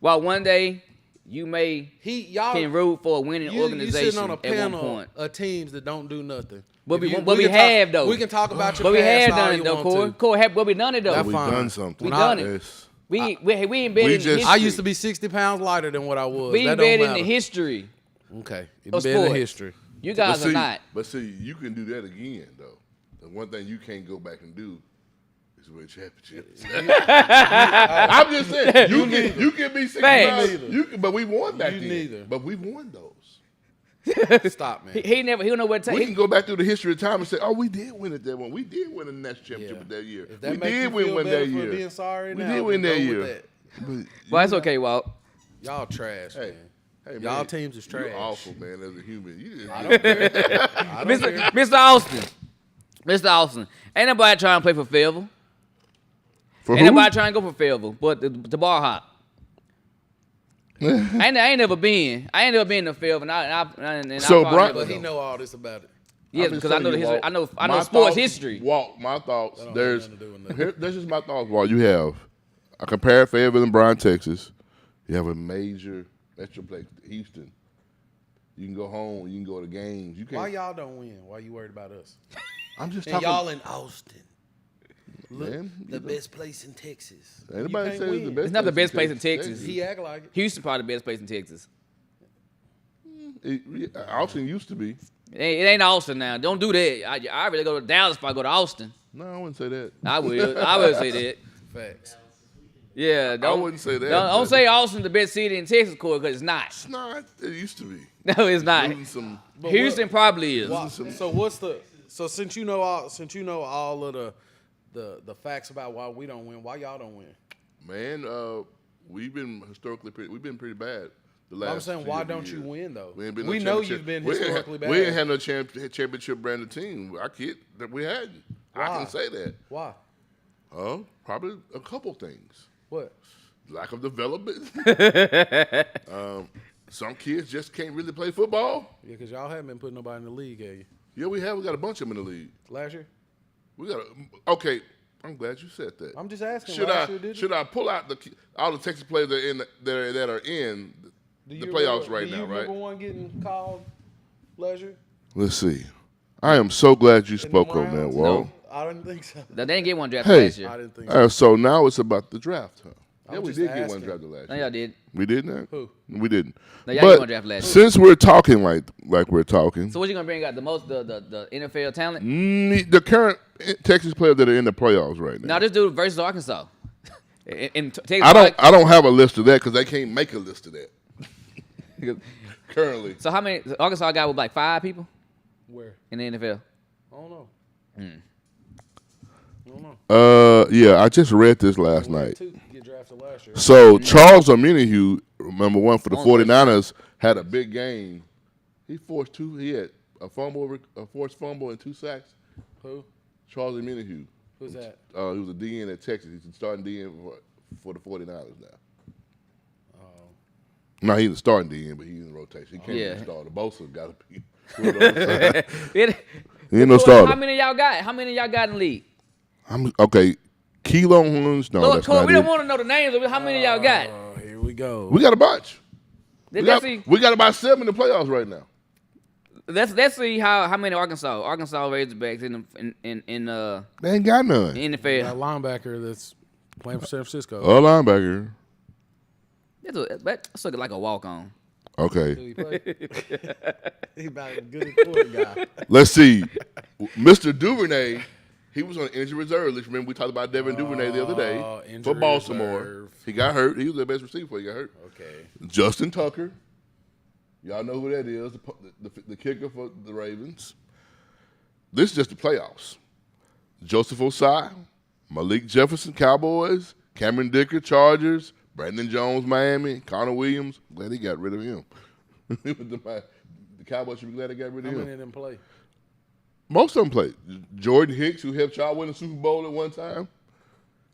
Well, one day you may Y'all can root for a winning you organization sitting on a at one panel point. of teams that don't do nothing. But If we- you- but we can have, talk, though. We can talk about your But we past have all done it you though, want Corey. to. Corey, but we done it though. That's We fine. done something. We done it. Yes. We ain't been we in just- history. I used to be 60 pounds lighter than what I was. We that ain't don't been in matter. the history. Okay, of it's been in sports. history. You But guys are not. But see, you can do that again, though. The one thing you can't go back and do is win championships. I'm just saying, you can be 60 Facts. pounds, you can, but we won back You then. neither. But we've won those. Stop, man. He never. He don't know what to We take. can go back through the history of time and say, "Oh, we did win it that one. We did win the national championship that year. If that We makes did you win feel one better that for year. being sorry We now, did win then that go year. with that. But Well, that's okay, Walt. Y'all trash, hey, man. hey, Y'all man, teams is you're trash. awful, man. As a human, you just, I don't care. I don't care. Mr. Austin. Mr. Austin. Ain't nobody trying to play for Fayetteville. for Ain't who? nobody trying to go for Fayetteville, but the bar hop. I ain't never been. I ain't never been to Fayetteville, and So, I Bron- never But he go. know all this about it. Yes, I'm just because I know the telling you, history. Walt, I know my sports thoughts- history. Walt, my thoughts. That don't have There's nothing to do with nothing. that's just my thoughts. Walt, you have I compare Fayetteville and Bryan, Texas. You have a major metroplex, Houston. You can go home. You can go to games. You Why can't. y'all don't win? Why you worried about us? I'm just And talking. y'all in Austin, Man, the best place in Texas. Anybody You say can't it's the win. best? It's not the best place in Texas. He act like it. Houston probably the best place in Texas. Austin used to be. It ain't Austin now. Don't do that. I really go to Dallas if I go to Austin. No, I wouldn't say that. I would say that. Facts. Yeah, don't, wouldn't say that, Don't but- say Austin the best city in Texas, Corey, because it's not. It's not. It used to be. No, it's not. Losing some. But Houston probably is. Why- so what's the? So since you know all of the facts about why we don't win, why y'all don't win? Man, we've been pretty bad. The last I'm saying, few why don't years. you win though? We ain't been We no know championship- you've been we ain't- historically bad. We ain't had no championship branded team. I kid that we hadn't. I Why? can say that. Why? Probably a couple things. What? Lack of development. Some kids just can't really play football. Yeah, because y'all haven't been putting nobody in the league, have you? Yeah, we have. We got a bunch of them in the league. Last year? We got. Okay, I'm glad you said that. I'm just asking. Should last year, did you? should I pull out all the Texas players that are in Do the you playoffs remember, right do now, you right? remember one getting called last year? Let's see. I am so glad you In them spoke on that, rounds? Walt. I didn't think so. They didn't get one draft Hey. last year. I didn't think so. So now it's about the draft, huh? I'm Yeah, we just did get one asking. drafted last No, year. y'all did. We did not. Who? We didn't. No, y'all get one draft But last year. since we're talking like we're talking, So what you gonna bring out the NFL talent? the current Texas players that are in the playoffs right now. Now this dude versus Arkansas. In Texas, I don't have a list of that because they can't make a list of that currently. So how many Arkansas got with like 5 people Where? in the NFL? I don't know. I don't know. Yeah, I just read this last We had night. 2 get drafted last year. So Charles Omenihu, number one for the 49ers, had a big game. He forced 2. He had a forced fumble and 2 sacks. Who? Charles Omenihu. Who's that? He was a DN at Texas. He's starting DN for the 49ers now. No, he's a starting DN, but he's in rotation. He can't Yeah. be a starter. Bosa got to be. He ain't no How starter. many of y'all got? How many of y'all got in the league? Okay, Key Longhorns. No, Lord, that's Corey, not we it. don't want to know the names of it. How many of y'all got? Oh, here we go. We got a bunch. Let's see. We got about 7 in the playoffs right now. Let's see how many Arkansas Razorbacks in They ain't got none. the That NFL. linebacker that's playing for San Francisco. A linebacker. That's looking like a walk on. Okay. He play? He about as good as Ford guy. Let's see. Mr. Duvernay, he was on the injury reserve list. Remember we talked about Devin Duvernay the other day for injury Baltimore. reserve. He got hurt. He was their best receiver before he got hurt. Okay. Justin Tucker. Y'all know who that is, the kicker for the Ravens. This is just the playoffs. Joseph Osai, Malik Jefferson, Cowboys, Cameron Dicker, Chargers, Brandon Jones, Miami, Connor Williams. Glad he got rid of him. The Cowboys should be glad they got rid of How him. many of them play? Most of them played. Jordan Hicks, who helped y'all win the Super Bowl at one time.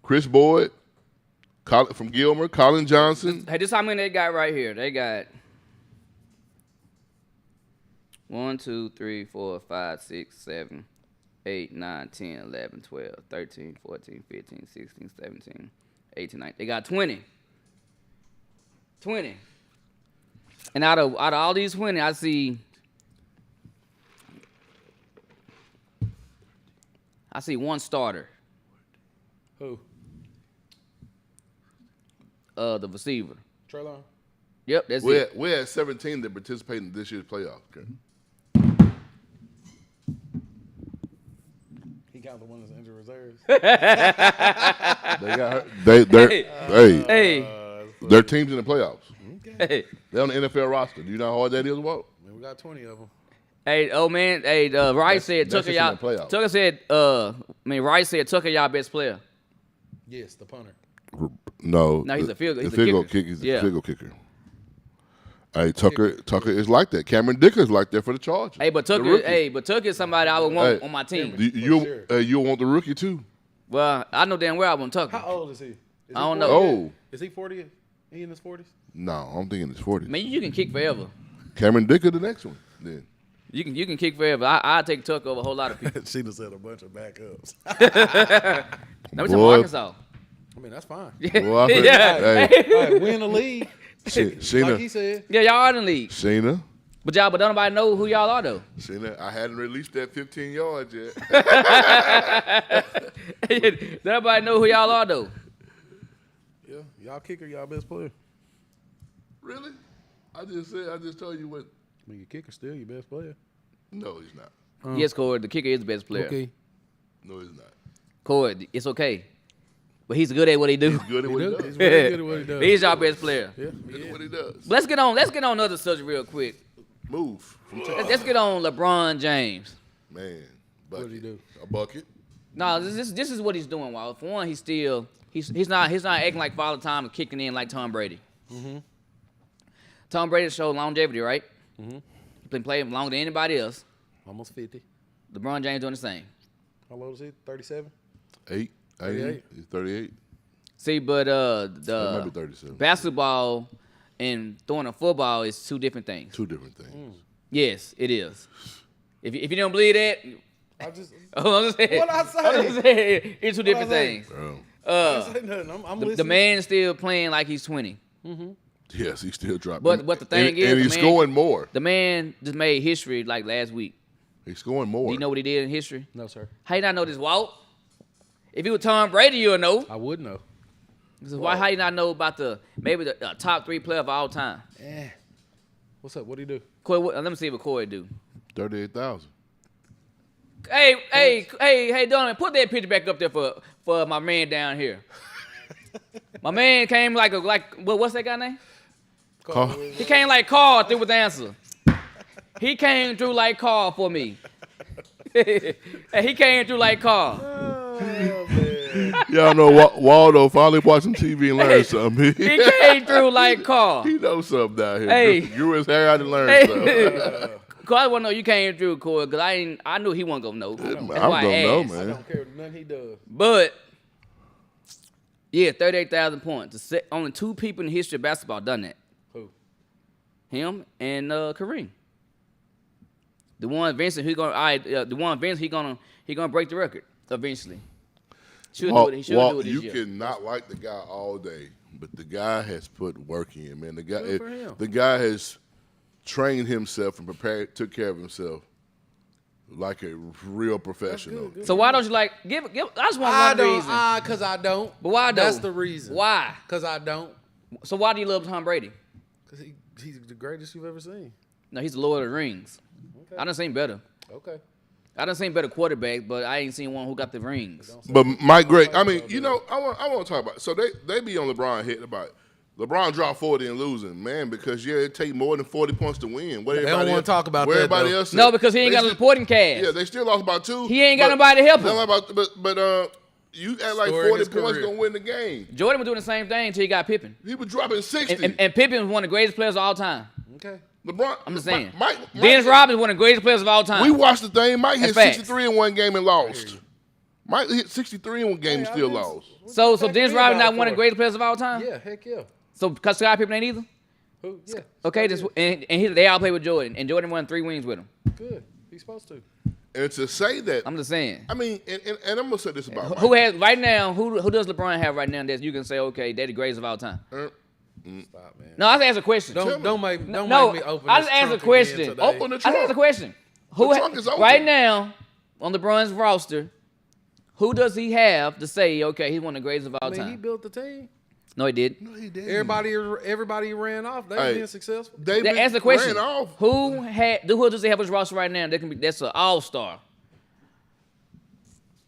Chris Boyd, from Gilmer, Colin Johnson. Hey, this how many they got right here. They got 1, 2, 3, 4, 5, 6, 7, 8, 9, 10, 11, 12, 13, 14, 15, 16, 17, 18, 19. They got 20. 20. And out of all these 20, I see one starter. Who? The receiver. Treylon? Yep, that's it. We're at 17 that participate in this year's playoff. Okay. He got the one that's injured reserves. They got hurt. Their teams in the playoffs. Hey, They're on the NFL roster. Do you know how hard that is, Walt? Man, we got 20 of them. hey, oh man, hey, Rice said that's Tucker just in y'all. the playoffs. Tucker said, Rice said Tucker y'all best player. Yes, the punter. No. No, he's a field goal. He's a field goal kicker. kicker. He's Yeah. a field goal kicker. Hey, Tucker is like that. Cameron Dicker is like that for the Chargers. Hey, but The Tucker, rookie. is somebody I would want Hey. on my team. You'll want the rookie too. Well, I know damn well I want Tucker. How old is he? I don't know. Oh. Is he 40? He in his 40s? No, I'm thinking it's 40. Man, you can kick forever. Cameron Dicker, the next one. Then You can kick forever. I take Tucker over a whole lot of people. She just had a bunch of backups. Now we talking Boy. Arkansas. I mean, that's fine. Well, I think- Yeah. Hey, All right, win the league. Sheena, Like he said. Yeah, y'all are in the league. Sheena, But don't nobody know who y'all are though. Sheena. I hadn't released that 15 yards yet. Don't nobody know who y'all are though. Yeah, y'all kicker, y'all best player. Really? I just told you what. I mean, your kicker still your best player. No, he's not. Yes, Corey, the kicker is the best player. Okay. No, he's not. Corey, it's okay. But he's good at what he do. He's good at what he He's does. really good at what he does. He's our best player. Yeah. Good at what he does. Let's get on another subject real quick. Move. From Let's get on LeBron James. Man, What did he do? A bucket. No, this is what he's doing. While for one, he's not acting like Father Time and kicking in like Tom Brady. Mm-hmm. Tom Brady showed longevity, right? Mm-hmm. He's been playing longer than anybody else. Almost 50. LeBron James doing the same. How old is he? 37? 8. 38. He's 38. See, but That might be the 37. basketball and throwing a football is two different things. Two different things. Yes, it is. If you don't believe that, I just. I'm just saying. What I say? I'm just saying, it's two different I say? things. Bro. I say nothing. I'm The listening. man's still playing like he's 20. Yes, he's still dropping. But the thing is, and the he's man- scoring more. The man just made history like last week. He's scoring more. Do you know what he did in history? No, sir. How you not know this, Walt? If he was Tom Brady, you'll know. I would know. So how you not know about maybe the top 3 player of all time? What's up? What do you do? Corey, let me see what Corey do. 38,000. Hey, Donovan, put that picture back up there for my man down here. My man came what's that guy name? Carl. He came like Carl through with the answer. He came through like Carl for me. Hey, he came through like Carl. Oh, man. Y'all know Waldo finally watching TV and learned something. He came through like Carl. He knows something down here. Hey. Grew his hair out and learned Hey. something. Cause I want to know you came through, Corey, because I knew he wasn't gonna know. That's I why don't know, asked. I man. don't care nothing he does. But yeah, 38,000 points. Only 2 people in the history of basketball done that. Who? Him and Kareem. The one Vincent he gonna break the record eventually. Should do it. He should do it this you year. cannot like the guy all day, but the guy has put work in, man. Good for him. The guy has trained himself and took care of himself like a real professional. So why don't you like give? I just want I one don't. reason. Because I don't. But why though? That's the reason. Why? Because I don't. So why do you love Tom Brady? Because he's the greatest you've ever seen. No, he's the Lord of the Rings. Okay. I done seen better. Okay. I done seen better quarterbacks, but I ain't seen one who got the rings. But Mike Gray, I mean, you know, I want to talk about. So they be on LeBron head about LeBron dropped 40 and losing, man, because it take more than 40 points to win. They don't want to talk about that. Everybody though. else. No, because he ain't got a supporting cast. Yeah, they still lost by 2. He ain't got nobody to help him. But you act like Story 40 of his points career. gonna win the game. Jordan was doing the same thing until he got Pippen. He was dropping 60. And Pippen was one of the greatest players of all time. Okay. LeBron. I'm just saying. Mike, Dennis Rodman was one of the greatest players of all time. We watched the thing. Mike hit That's facts. 63 in one game and lost. Mike hit 63 in one game and still lost. So Dennis Rodman not one of the greatest players of all time? Yeah, heck yeah. So because Scottie Pippen ain't either? Who? Yeah. Okay, they all played with Jordan, and Jordan won 3 wins with him. Good. He's supposed to. And to say that, I'm just saying. I mean, and I'm gonna say this about Mike. Who has right now? Who does LeBron have right now that you can say, okay, they're the greatest of all time? Stop, man. No, I just asked a question. Don't make me open I this just asked a trunk question. again today. Open the I just asked a trunk. question. Who trunk is open. right now on LeBron's roster? Who does he have to say, okay, he's one of the greatest of all I mean, he time? built the team. No, he did. No, he didn't. Everybody ran off. They Hey. been successful. They Ask the question. ran off. Who does he have on his roster right now? That's an all-star.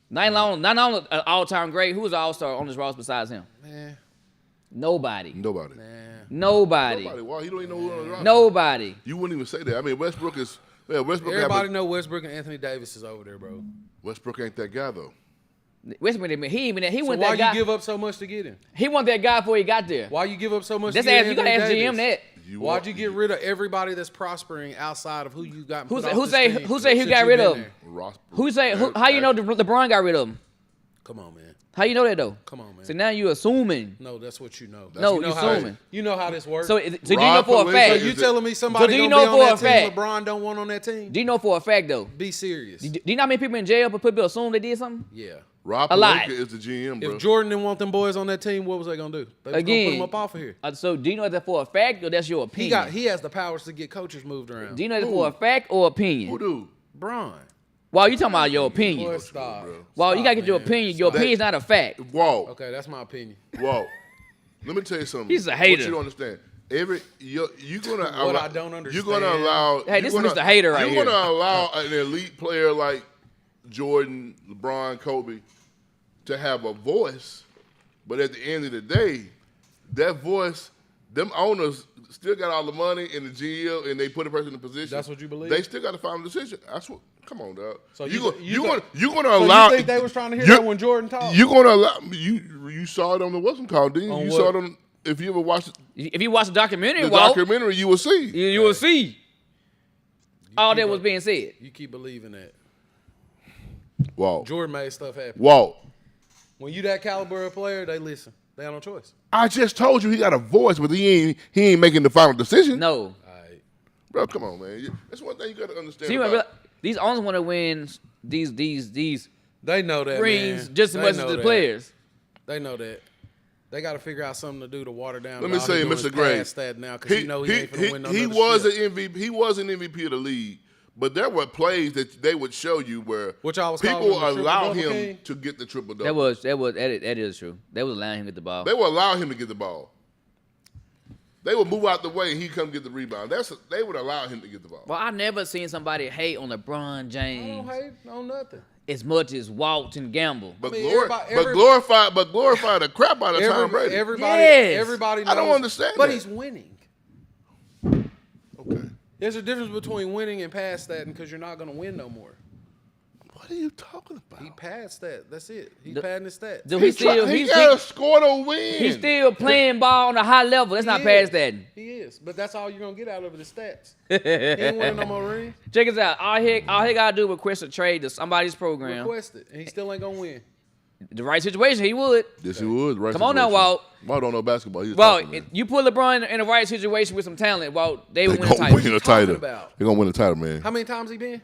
Not only an all-time great. Who is an all-star on his roster besides him? Man, Nobody. Nobody. Nobody. Why? He don't even know who on the roster. Nobody. You wouldn't even say that. I mean, Westbrook is. Yeah, Westbrook. everybody know Westbrook and Anthony Davis is over there, bro. Westbrook ain't that guy though. Westbrook, he So went why that guy. you give up so much to get him? He wasn't that guy before he got there. Why you give up so much That's to get you gotta Anthony ask GM Davis? that. Why'd you get rid of everybody that's prospering outside of who you got? Who say he got rid of him? Ross. How you know LeBron got rid of him? Come on, man. How you know that though? Come on, man. So now you assuming. No, that's what you know. No, you know you how assuming. You know how this works. So do you know for a Palinka fact? So you is telling me somebody do you gonna know be on for that a team fact? LeBron don't want on that team? Do you know for a fact though? Be serious. Do you know how many people in jail but people assume they did something? Yeah. Rob A lot. Palinka is the GM, bro. If Jordan didn't want them boys on that team, what was they gonna do? They was gonna Again, put them up off of here. So do you know that for a fact or that's your opinion? He has the powers to get coaches moved around. Do you know that for a fact or opinion? Who do? Braun. Well, you talking about your opinion. Boy, stop. Well, you gotta get your man. opinion. Your opinion's not a fact. Walt. Okay, that's my opinion. Walt. Let me tell you something. He's a hater. What you don't understand. You're gonna What allow, I don't understand. You're gonna allow. Hey, this is Mr. Hater right You're here. gonna allow an elite player like Jordan, LeBron, Kobe to have a voice, but at the end of the day, that voice, them owners still got all the money in the GM, and they put a person in a position. That's what you believe? They still got to find a decision. That's what. Come on, dog. So you you gonna So allow? you think they was trying to hear you- that when Jordan talked? You gonna allow? You saw it on the what's it called, didn't you? On You what? saw it on. If you ever watched If you watch the documentary, the Walt, documentary, you will see. you will see all keep that was up. being said. You keep believing that. Walt. Jordan made stuff happen. Walt. When you that caliber of player, they listen. They have no choice. I just told you he got a voice, but he ain't making the final decision. No. All right. Bro, come on, man. That's one thing you got to understand. See, about- these owners want to win these They know that, rings man. just as They much as know the that. players. They know that. They got to figure out something to do to water down. Let me All say, he doing Mr. is Gray, pass that now because he know he ain't finna win no he another was shit. an MVP. He was an MVP of the league, but there were plays that they would show you where Which I was calling people him the allow triple-double him king. to get the triple double. That is true. They was allowing him to get the ball. They would allow him to get the ball. They would move out the way and he come get the rebound. They would allow him to get the ball. Well, I never seen somebody hate on LeBron I James don't hate on nothing. as much as Walt and Gamble. But, I mean, glorify the crap out of Tom Brady. Everybody, Yes. everybody knows. I don't understand But that. he's winning. Okay. There's a difference between winning and past that, and because you're not going to win no more. What are you talking about? He passed that. That's it. He's The- padding his stats. Do He got to score to win. he's still playing ball on a high level. That's not He past is. that. He is. But that's all you're going to get out of it is stats. He ain't winning no more rings. Check this out. All he got to do is request a trade to somebody's program. Request it. And he still ain't going to win. The right situation, he would. Yes, he would. Right. Come on now, situation. Walt. Walt don't know basketball. He's Well, talking, man. you put LeBron in the right situation with some talent, Walt, they They would win a gonna title. win a talking title. about? They gonna win a title, man. How many times he been?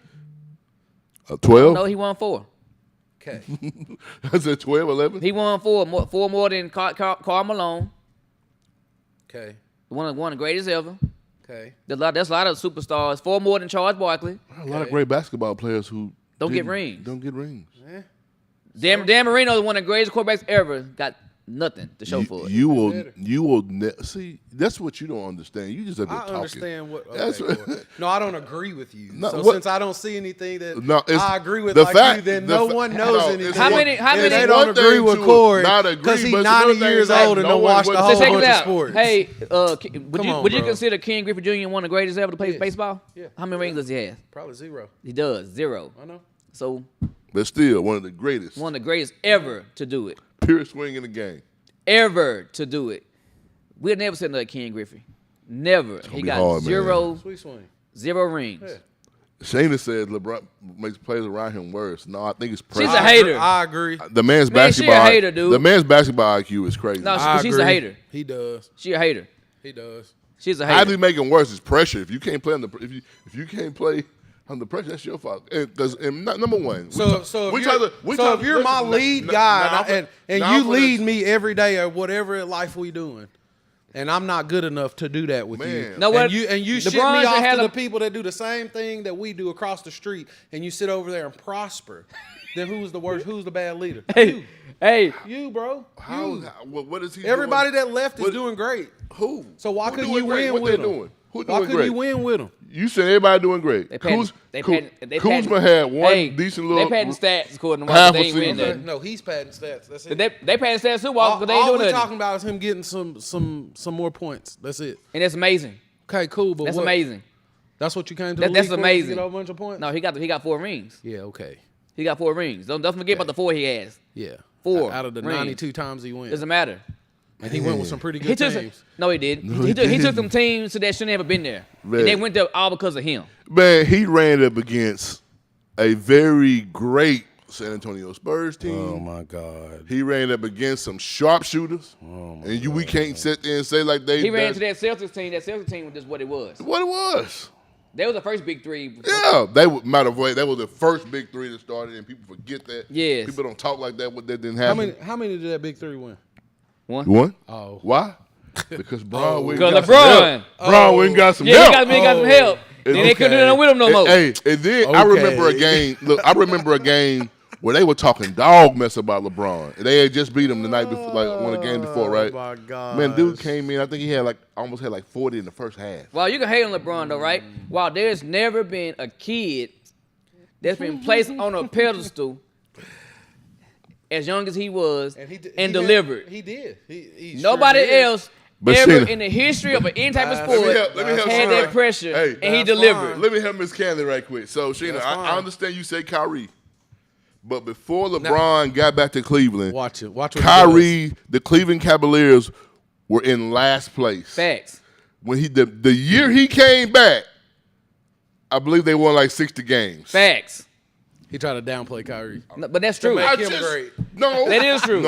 12. No, he won 4. Okay. I said 12, 11. He won 4 more than Karl Malone. Okay. One of the greatest ever. Okay. There's a lot of superstars, 4 more than Charles Barkley. A lot of great basketball players who Don't get didn't- rings. Don't get rings. Yeah. Dan Marino is one of the greatest quarterbacks ever. Got nothing to show for it. You will better. see. That's what you don't understand. You just have been I talking. understand what. That's Okay, what- Corey. No, I don't agree with you. No, so what- since I don't see anything that No, it's- I agree with the like fact- you, then the no fa- one no, knows it's anything. How many- If they it's don't one agree thing with to Corey not agree, because he's but it's 90 another thing years not old and don't knowing watch what- the So whole So check bunch it of out. sports. Hey, Come on, would you bro. consider Ken Griffey Jr. one of the greatest ever to play Yes. baseball? Yeah. How many rings does he have? Probably 0. He does 0. I know. So But still, one of the greatest. one of the greatest ever to do it. Pure swing in the game. Ever to do it. We'll never say another Ken Griffey. Never. He be got hard, man. 0 rings. Yeah. Shayna says LeBron makes players around him worse. No, I think it's She's pressure. a hater. I agree. The man's Man, she a basketball. hater, dude. The man's basketball IQ is crazy. No, I she's a agree. hater. He does. She a hater. He does. She's a How do hater. you make him worse? Is pressure. If you can't play under if you can't play under pressure, that's your fault. Because number one. So if you're my lead guy and you lead me every day or whatever in life we doing, and I'm not good enough to do that with you. Man. Know what? And you ship LeBron me should off have to the a- people that do the same thing that we do across the street, and you sit over there and prosper. Then who's the worst? Who's the bad leader? You. Hey, You, bro. How, You. what is he? Everybody doing? that left is What- doing great. Who? So why Who couldn't doing you great? win What with they them? doing? Who Why doing couldn't great? you win with them? You said everybody doing great. Kuzma had one decent little. They padding stats according to half what a they ain't win season. nothing. No, he's padding stats. That's it. They padding stats too, Walker, because they ain't all doing we're nothing. talking about is him getting some more points. That's it. And that's amazing. Okay, cool. But That's what? amazing. That's what you came to. That's the league for, to amazing. get a bunch of points. No, he got 4 rings. Yeah. Okay. He got 4 rings. Don't forget about the 4 he has. Yeah. 4 out of the rings. 92 times he went, Doesn't matter. and he went with some pretty He good took teams. no, he did. No, he he took didn't. some teams that shouldn't have been there, Man. and they went there all because of him. Man, he ran up against a very great San Antonio Spurs team. Oh my God. He ran up against some sharpshooters. And we can't sit there and say like they. He ran to that Celtics team. That Celtics team was just what it was. What it was. That was the first big 3. Yeah, matter of fact, that was the first big 3 that started, and people forget that. Yes. People don't talk like that. What that didn't How happen. many did that big 3 win? One. You won? Oh. Why? Because Braun went. Because got some LeBron. help. Braun went and got some Yeah, help. he got some help. Then they couldn't do nothing with him no more. Hey, and then I remember a Okay. game. Look, I remember a game where they were talking dog mess about LeBron. And they had just beat him the night before, like one of the game before, right? Oh my God. Man, dude came in. I think he had almost had 40 in the first half. Well, you can hate on LeBron though, right? While there's never been a kid that's been placed on a pedestal as young as he was and delivered. He did. He Nobody sure did. else But ever Sheena- in the history of any type of Let sport me help- let me help had Sheena. that pressure, Hey, and he that's delivered. fine. Let me help Miss Candy right quick. So, Sheena, That's I fine. understand you say Kyrie. But before LeBron got back to Cleveland, Watch it. Watch what he Kyrie, the Cleveland Cavaliers were in last place. Facts. When the year he came back, I believe they won like 60 games. Facts. does. He tried to downplay Kyrie. No, but that's true. make him great. No, That is true.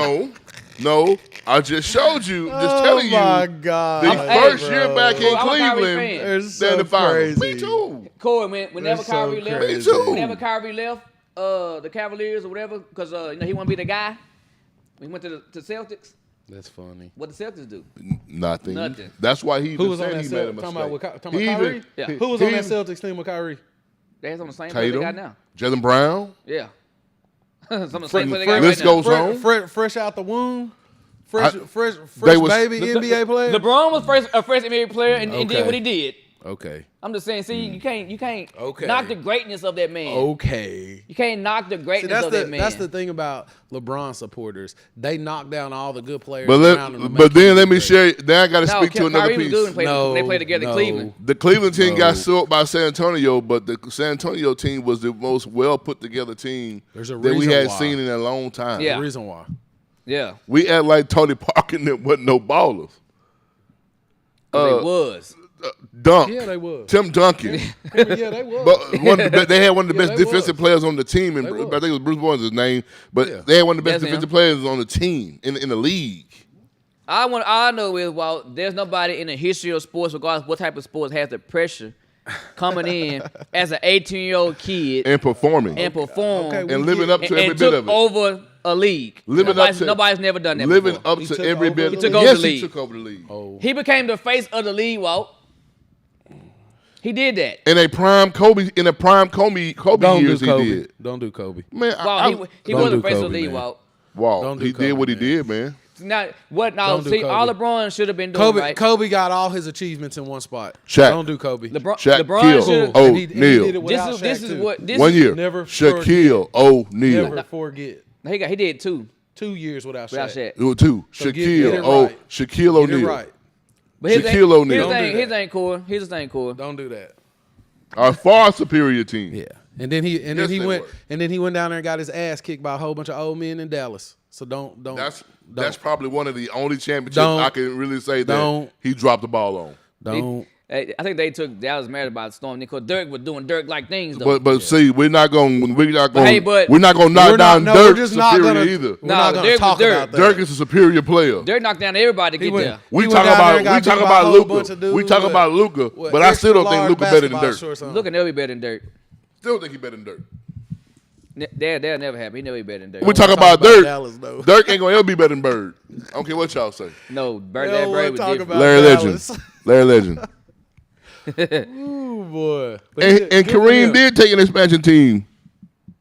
No. I just showed you. Just telling you. God. The Hey, first bro. year back in Oh, I'm a Kyrie Cleveland, fan. They're they're so in the finals. crazy. Me too. Corey, whenever so Kyrie left, crazy. Me too. whenever Kyrie left the Cavaliers or whatever, because he want to be the guy. He went to the Celtics. That's funny. What the Celtics do? Nothing. Nothing. That's why he Who even was on said that he made a Celtics? mistake. Talking about He Kyrie? even- Yeah. Who was he on that even- Celtics team with Kyrie? They're on the same player they got Tatum, now. Jalen Brown. Yeah. Some of the same player they got List right now. goes on. Fresh out the womb. Fresh they was- baby NBA player. LeBron was a first NBA player and did Okay. what he did. Okay. I'm just saying, see, you can't Okay. knock the greatness of that man. Okay. You can't knock the See, greatness of that man. that's the thing about LeBron supporters. They knock down all the good players But around him. to but make then him let me great. share. Then I got to No, speak to another Kyrie was piece. good when No, they played together in no. Cleveland. The Cleveland team got No. swept by San Antonio, but the San Antonio team was the most well put together team There's a that we reason had why. seen in a long time. Yeah. The reason why. Yeah. We act like Tony Parker and there wasn't no ballers. They was. Dunk. Yeah, they was. Tim Duncan. Yeah, they was. But they had one of the Yeah, best they defensive was. players on the team, and They I was. think it was Bruce Bowen's his name. But Yeah. they had one of the best That's him. defensive players on the team in the league. All I know is while there's nobody in the history of sports, regardless what type of sports, has the pressure coming in as an 18-year-old kid And performing. and perform Okay, we and living get up and, to every and bit took of it. over a league. Nobody's never done that living before. up He to took every over bit. the He took league. over Yes, the he league. took over the league. Oh. He became the face of the league, Walt. He did that. In a prime Kobe years, Kobe. he did. Don't do Kobe. Man, He wasn't do first of Kobe, the league, man. Walt. Wow, Don't do he Kobe, did what he man. did, man. Now, what? Now, Don't do see, Kobe. all LeBron should have been doing right. Kobe got all his achievements in one spot. Shaq. Don't do Kobe. Shaq LeBron killed should. And he did O'Neal. it without This Shaq, is too. what this 1 is- year. Never Shaquille O'Neal. Never forget. He did two 2 years without without Shaq. Shaq. It was two. So get Shaquille it right. Shaquille Get it O'Neal. right. But his Shaquille O'Neal. His ain't cool. His ain't cool. Don't do that. A far superior team. Yeah. And then Yes, they were. he went down there and got his ass kicked by a whole bunch of old men in Dallas. So don't. That's probably one of the only championships Don't. I can really say that Don't. he dropped the ball on. Don't. I think they took Dallas mad about Storm because Dirk was doing Dirk-like things though. But see, we're not going hey, to but- knock We're down not- no, Dirk we're just not superior gonna- either. We're No, not going Dirk to talk was Dirk. about that. Dirk is a superior player. Dirk knocked down everybody to He get went- there. We He talk went down there about and got beat by a Luka, whole bunch of dudes we talk with- about Luka, with but I still don't think extra Luka large better than basketball Dirk. shorts on. Look at never be better than Dirk. Still think he better than Dirk. That'll never happen. He never be better than Dirk. We talk talk about about Dirk. Dallas, though. Dirk ain't gonna ever be better than Bird. I don't care what y'all say. No, Bird, We that don't Bird wanna was talk different. about Larry Dallas. Legend. Larry Legend. Ooh, boy. But And good for Kareem him. did take an expansion team.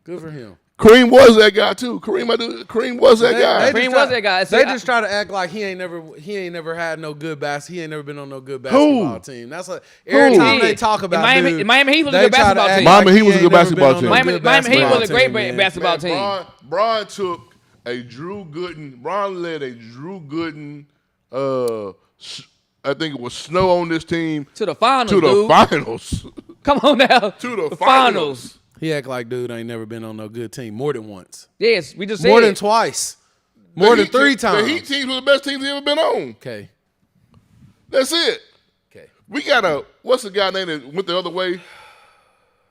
Good for him. Kareem was that guy too. Kareem was that guy. Kareem was that guy. See, They I- just try to act like he ain't never had no good He ain't never been on no good basketball team. That's like every Who? time they talk about Miami- dude, Miami Heat was a they good try to basketball act team. like Miami Heat was a ain't good never basketball been on team. no Miami good Heat was basketball a great team, man. basketball team. Bron took a Drew Gooden. Bron led a Drew Gooden. I think it was Snow on this team To the finals, to the dude. finals. Come on now. To the finals. He act like dude ain't never been on no good team more than once, Yes, we just said more than twice, more The than Heat 3 team- times. The Heat teams were the best teams he ever been on. Okay, That's it. okay. We got what's the guy name that went the other way?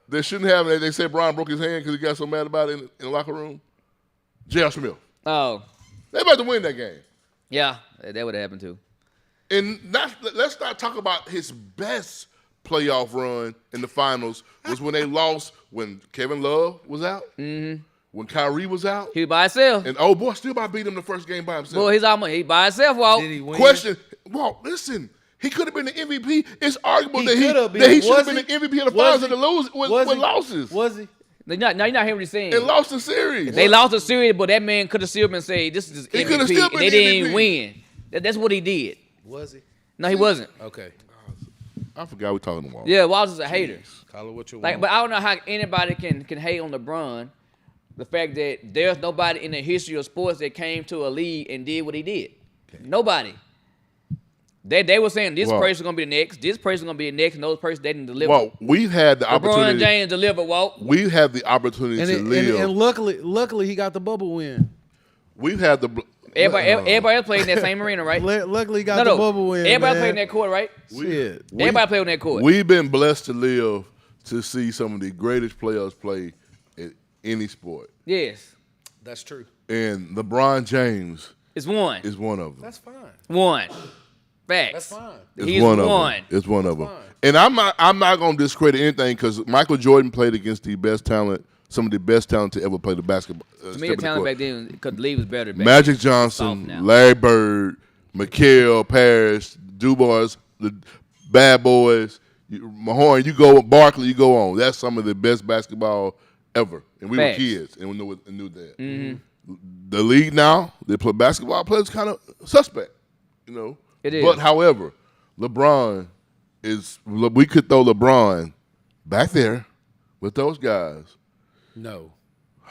They shouldn't have. They said Brian broke his hand because he got so mad about it in the locker room. J.R. Smith. Oh, They about to win that game. yeah, that would have happened too. And let's not talk about his best playoff run in the finals was when they lost when Kevin Love was out, when Kyrie was out, He was by himself. and oh boy, still about beat him the first game by himself. Boy, he by himself, Walt. Did he win? Question, well, listen, he could have been the MVP. It's arguable He that could have been. that he should have Was been the he? MVP of the Was finals he? and lose with Was he? losses. Was he? Now you're not hearing what he's saying. And lost the series. They lost the series, but that man could have still been saying, "This is He could have MVP." still been They the didn't MVP. win. That's what he did. Was he? No, he wasn't. Okay. I forgot we talking about. Yeah, Walt is a hater. Call it what you Like, want. but I don't know how anybody can hate on LeBron. The fact that there's nobody in the history of sports that came to a league and did what he did. Nobody. They were saying this Wow. person's gonna be the next, this person's gonna be the next, and those person they didn't deliver. Well, we've had the LeBron opportunity. James delivered, Walt. We've had the opportunity and, to live. and luckily he got the bubble win. We've had the. Everybody else played in that same arena, right? Luckily he got the bubble win. Everybody man. played in that court, right? Shit. Everybody played on that court. We've been blessed to live to see some of the greatest players play in any sport, Yes. That's true. and LeBron James It's one. is one of them. That's fine. One. Facts. That's fine. It's He's one of one. them. It's one of them. fine. And I'm not going to discredit anything because Michael Jordan played against the best talent, some of the best talent to ever play the basketball. To me, step the in talent court. back then, because the league was better. Back Magic then. Johnson, Soft now. Larry Bird, McHale, Parrish, Dubois, the Bad Boys, Mahorn, Barkley, you go on. That's some of the best basketball ever. And we Facts. were kids and we knew that. The league now, they play basketball players kind of suspect, you know. It is. But however, LeBron we could throw LeBron back there with those guys. No.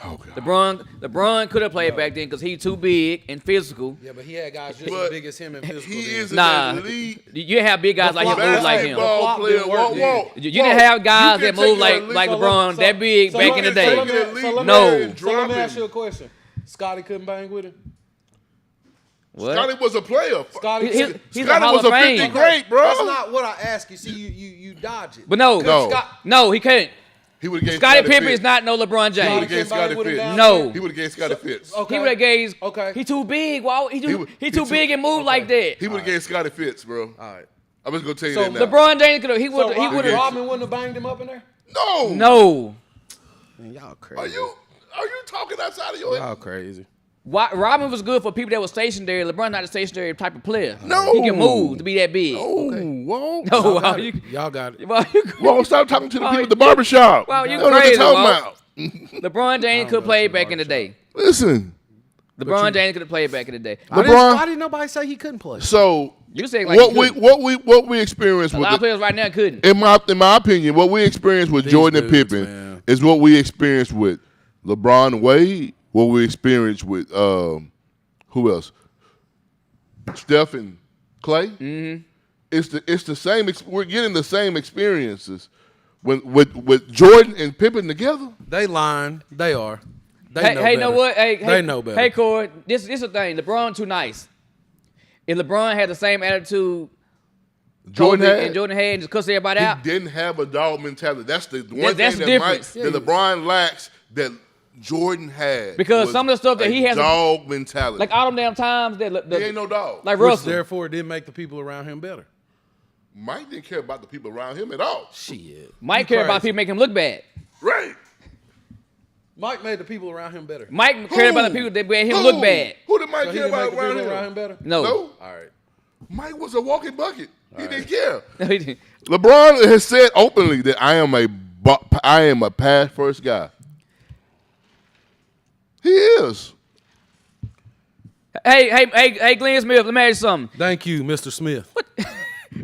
Oh God. LeBron could have played back then because he's too big and physical. Yeah, but he had guys just But as big as him in physical. He then. is Nah, an elite you didn't have big guys like him move like him. basketball Flop player. didn't work Whoa, then. whoa. You didn't have guys You that can take move your like elite- LeBron that big so back you in the can day. take So your let elite me- man No. and So let me drop ask him. you a question. Scotty couldn't bang with him? What? Scotty was a player. Scotty, He's a Scotty Hall was of a 50 Fame. great, bro. That's not what I ask you. See, you dodge it. But no, No. no, he couldn't. He would have gave Scottie Pippen Fitz. is not no LeBron He would have James. gave Scotty Somebody would've Fitz. down No. He would have gave Scotty Fitz. Okay. He would have gave. Okay. He too big. Wow, he too he big and move like that. He would have gave Scotty Fitz, bro. All right. I'm just gonna tell you So that now. LeBron James could have. He So would. He would have. Rodman wouldn't have banged him up in there? No. No. Man, y'all crazy. Are you talking outside of your head? Y'all crazy. Robin was good for people that were stationary. LeBron not a stationary type of player. No. He can move to be that big. Oh, whoa. No, Y'all got it. Well, stop talking to the people at the barbershop. Well, you They don't know what crazy, they're talking Walt. LeBron James could play back in the day. Listen. LeBron James could have played back in the day. Why didn't nobody say he couldn't play? So You say like what we experienced a with lot of players right now couldn't. in my opinion, what we experienced with Jordan and dudes, Pippen man. is what we experienced with LeBron and Wade. What we experienced with who else? Steph and Clay. Mm-hmm. It's the same. We're getting the same experiences with Jordan and Pippen together. They lying. They are. Hey, know what? They know better. Hey, Corey, this is the thing. LeBron too nice. If LeBron had the same attitude Jordan Kobe had, and Jordan had and just cuss everybody out, he didn't have a dog mentality. That's the one that's thing the that difference. that LeBron lacks that Jordan had. Because some of the stuff that he has, dog mentality. like all them damn times that he ain't no dog. like Which Russell. therefore it didn't make the people around him better. Mike didn't care about the people around him at all. Shit. Mike cared about people making him look bad. Right. Mike made the people around him better. Mike cared about the people that made him look bad. Who did Mike So he care didn't make about the people around around him? him better? No. All right. Mike was a walking bucket. He didn't care. No, he didn't. LeBron has said openly that I am a pass first guy. He is. Hey, Glenn Smith, let me ask you something. Thank you, Mr. Smith.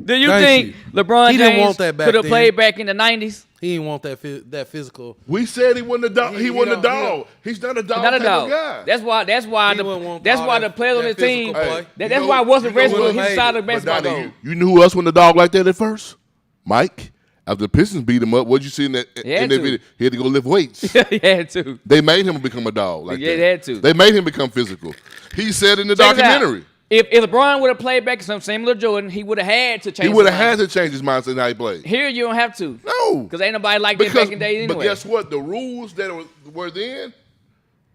Do you Thank think you. LeBron He didn't James want that back could have then. played back in the 90s? He didn't want that physical. We said he wasn't a dog. He wasn't a don't- dog. He's not a dog. Not a type dog. of guy. That's why He wouldn't want all the that- players on that the team. physical play. You That's know- why it wasn't you know wrestling who his made side of the it. basketball But Donnie, goal. you knew who else wasn't a dog like that at first? Mike. After the Pistons beat him up, what'd you see in that had that to. video? He had to go lift weights. He had to. They made him become a dog like Yeah, that. they had to. They made him become physical. He said in the Check this out. documentary. If LeBron would have played back some similar Jordan, he would have had to change. He would have his had mindset. to change his mindset in how he played. Here, you don't have to. No. Because ain't nobody like that back in the day anyway. But guess what? The rules that were then,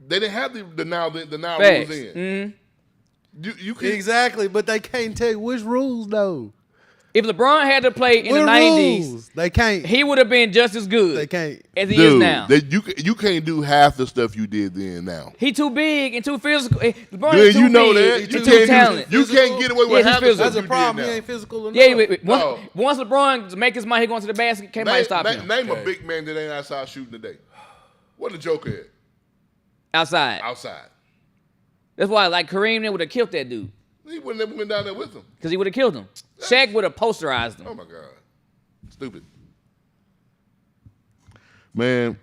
they didn't have the now Facts. rules in. You can Exactly, but they can't tell you which rules though. If LeBron had to play in the What 90s, rules? They can't. he would have been just as good They can't. as he is dude, now. you can't do half the stuff you did then now. He too big and too physical. LeBron Dude, is too you know big that. and too talented. You can't get away Yeah, with he's half the physical. stuff That's you a did problem. now. He ain't physical enough. Yeah, wait. No. Once LeBron make his mind, he going to the basket. Can't nobody stop him. Name a big man that ain't outside shooting today. What the Joker at? Outside. Outside. That's why, like, Kareem then would have killed that dude. He wouldn't have went down there with him. Because he would have killed him. Shaq would have posterized him. Oh my God. Stupid. Man,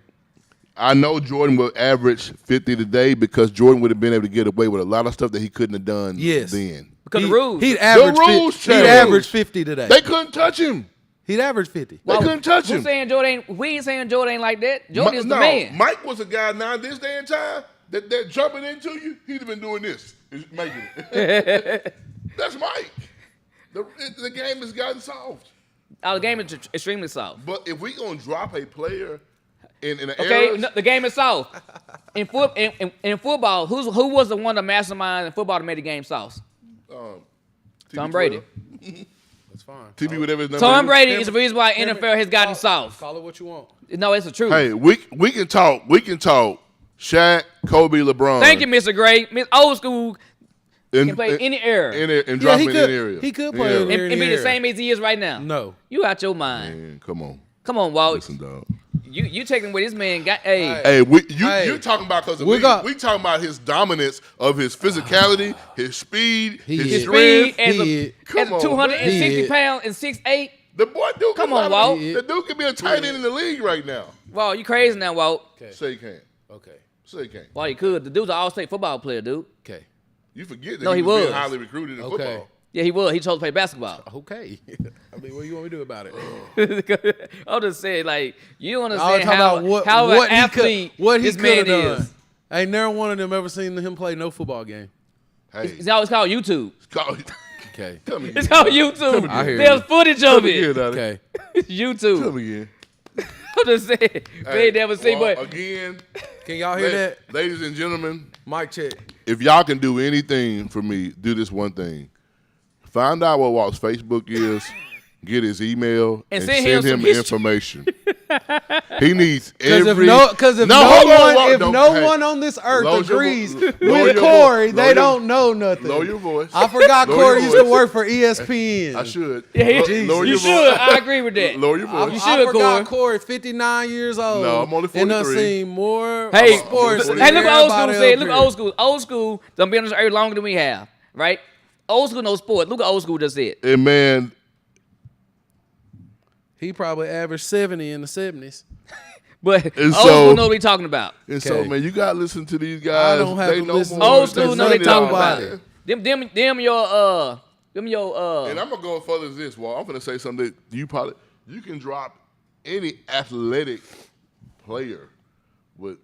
I know Jordan will average 50 today because Jordan would have been able to get away with a lot of stuff that he couldn't have done then. Because the rules. He'd average. rules He'd changed. average 50 today. They couldn't touch him. He'd average 50. They couldn't touch him. We ain't saying Jordan ain't like that. Jordan is the No, man. Mike was a guy now in this day and time that they're jumping into you. He'd have been doing this, making it. That's Mike. The game has gotten soft. Our game is extremely soft. But if we gonna drop a player in an Okay, era, no, the game is soft. In football, who was the one of the masterminds in football that made the game soft? Tom Brady. That's fine. TV, whatever his number Tom is. Brady is the reason why NFL has gotten soft. Call it what you want. No, it's the truth. Hey, we can talk. We can talk. Shaq, Kobe, LeBron. Thank you, Mr. Gray. Miss Old School And, can play any era. and drop he in could- any area. he could play in and be the era. same as he is right now. No. You out your mind. Man, come on. Come on, Walt. Listen, dog. You taking what this man got. Hey, Hey, Hey. you talking about because We got- we talking about his dominance of his physicality, his speed, He his is. strength. speed as He- Come on, 260 man. pounds and 6'8". The boy dude, Come on, Walt. The dude could be a tight end in the league right now. Walt, you crazy now, Walt. Okay. Say he can't. Okay. Say he can't. Walt, you could. The dude's an all-state football player, dude. Okay. You forget that No, he was being was. highly recruited in Okay. football. Yeah, he was. He chose to play basketball. Okay. I mean, what do you want me to do about it? I'm just saying, like, you don't I was understand talking about how an he athlete what he this could man have done. is. Ain't never one of them ever seen him play no football game. Hey, It's always called YouTube. Okay. come again. It's called YouTube. I hear There's you. footage of Come again, it. Donnie. Okay. YouTube. Come again. I'm just saying. They ain't never seen, well, but again, Can y'all hear that? ladies and gentlemen, Mic check. if y'all can do anything for me, do this one thing. Find out what Walt's Facebook is, get his email, and send send him him some history. information. He needs Because every. if no one on this earth agrees with Corey, they don't know nothing. Lower your voice. I forgot Corey used to work for ESPN. I should. Yeah, Lower you your should. voice. I agree with that. Lower your voice. You I should, forgot Corey, 59 years old. No, I'm only And 43. I've seen more Hey, sports. hey, than look what old school everybody said. up Look here. what old school. Old school done been on this earth longer than we have, right? Old school no sport. Look what old school just said. And man, He probably averaged 70 in the 70s. But And old school know what we talking about. and so Okay. man, you gotta listen to these guys. I don't have they to know listen more. to Old school There's know they nothing talking about about. it. Them your And I'm gonna go further than this. Well, I'm gonna say something that you can drop any athletic player with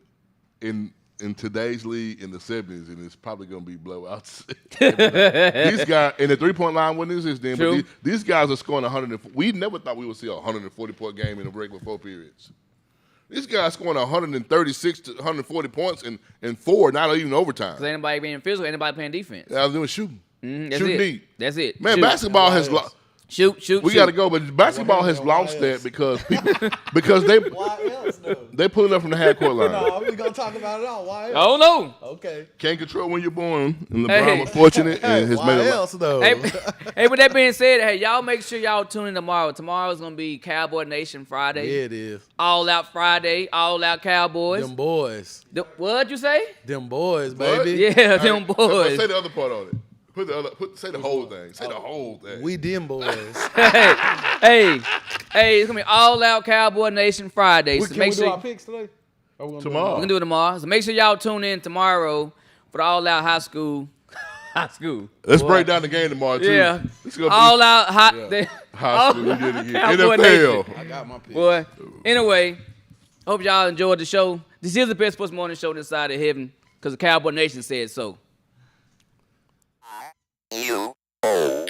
in today's league in the 70s, and it's probably gonna be blowouts. These guys in the 3-point line wasn't existing, True. but these guys are scoring 100. We never thought we would see a 140-point game in a regular 4 periods. These guys scoring 136 to 140 points in 4, not even overtime. Cause anybody being physical, anybody playing defense. I was doing shooting. That's Shooting it. deep. That's it. Man, Shoot. basketball has Shoot. we got to go, but basketball has lost that because people, because Why else, though? they pulling up from the half court line. No, we're going to talk about it all. Why else? Oh no. Okay. Can't control when you're born, and LeBron Hey. was fortunate and has Why made a lot. else, though? Hey, with that being said, hey, y'all make sure y'all tune in tomorrow. Tomorrow's gonna be Cowboy Nation Friday. Yeah, it is. All Out Friday. All Out Cowboys. Them boys. What'd you say? Them boys, What? baby. Yeah, them But boys. say the other part on it. Say the whole thing. Say the whole thing. We them boys. hey, it's gonna be All Out Cowboy Nation Friday. So Can make we do sure our picks today? Or we gonna do Tomorrow. we can do it tomorrow. So make sure y'all tune in tomorrow for the All Out High School. Let's break down the game tomorrow too. Yeah. Let's go All Out High. high school. We did it again. Cowboy NFL. I got my picks. Boy. Anyway, hope y'all enjoyed the show. This is the best sports morning show this side of heaven because the Cowboy Nation said so. U-O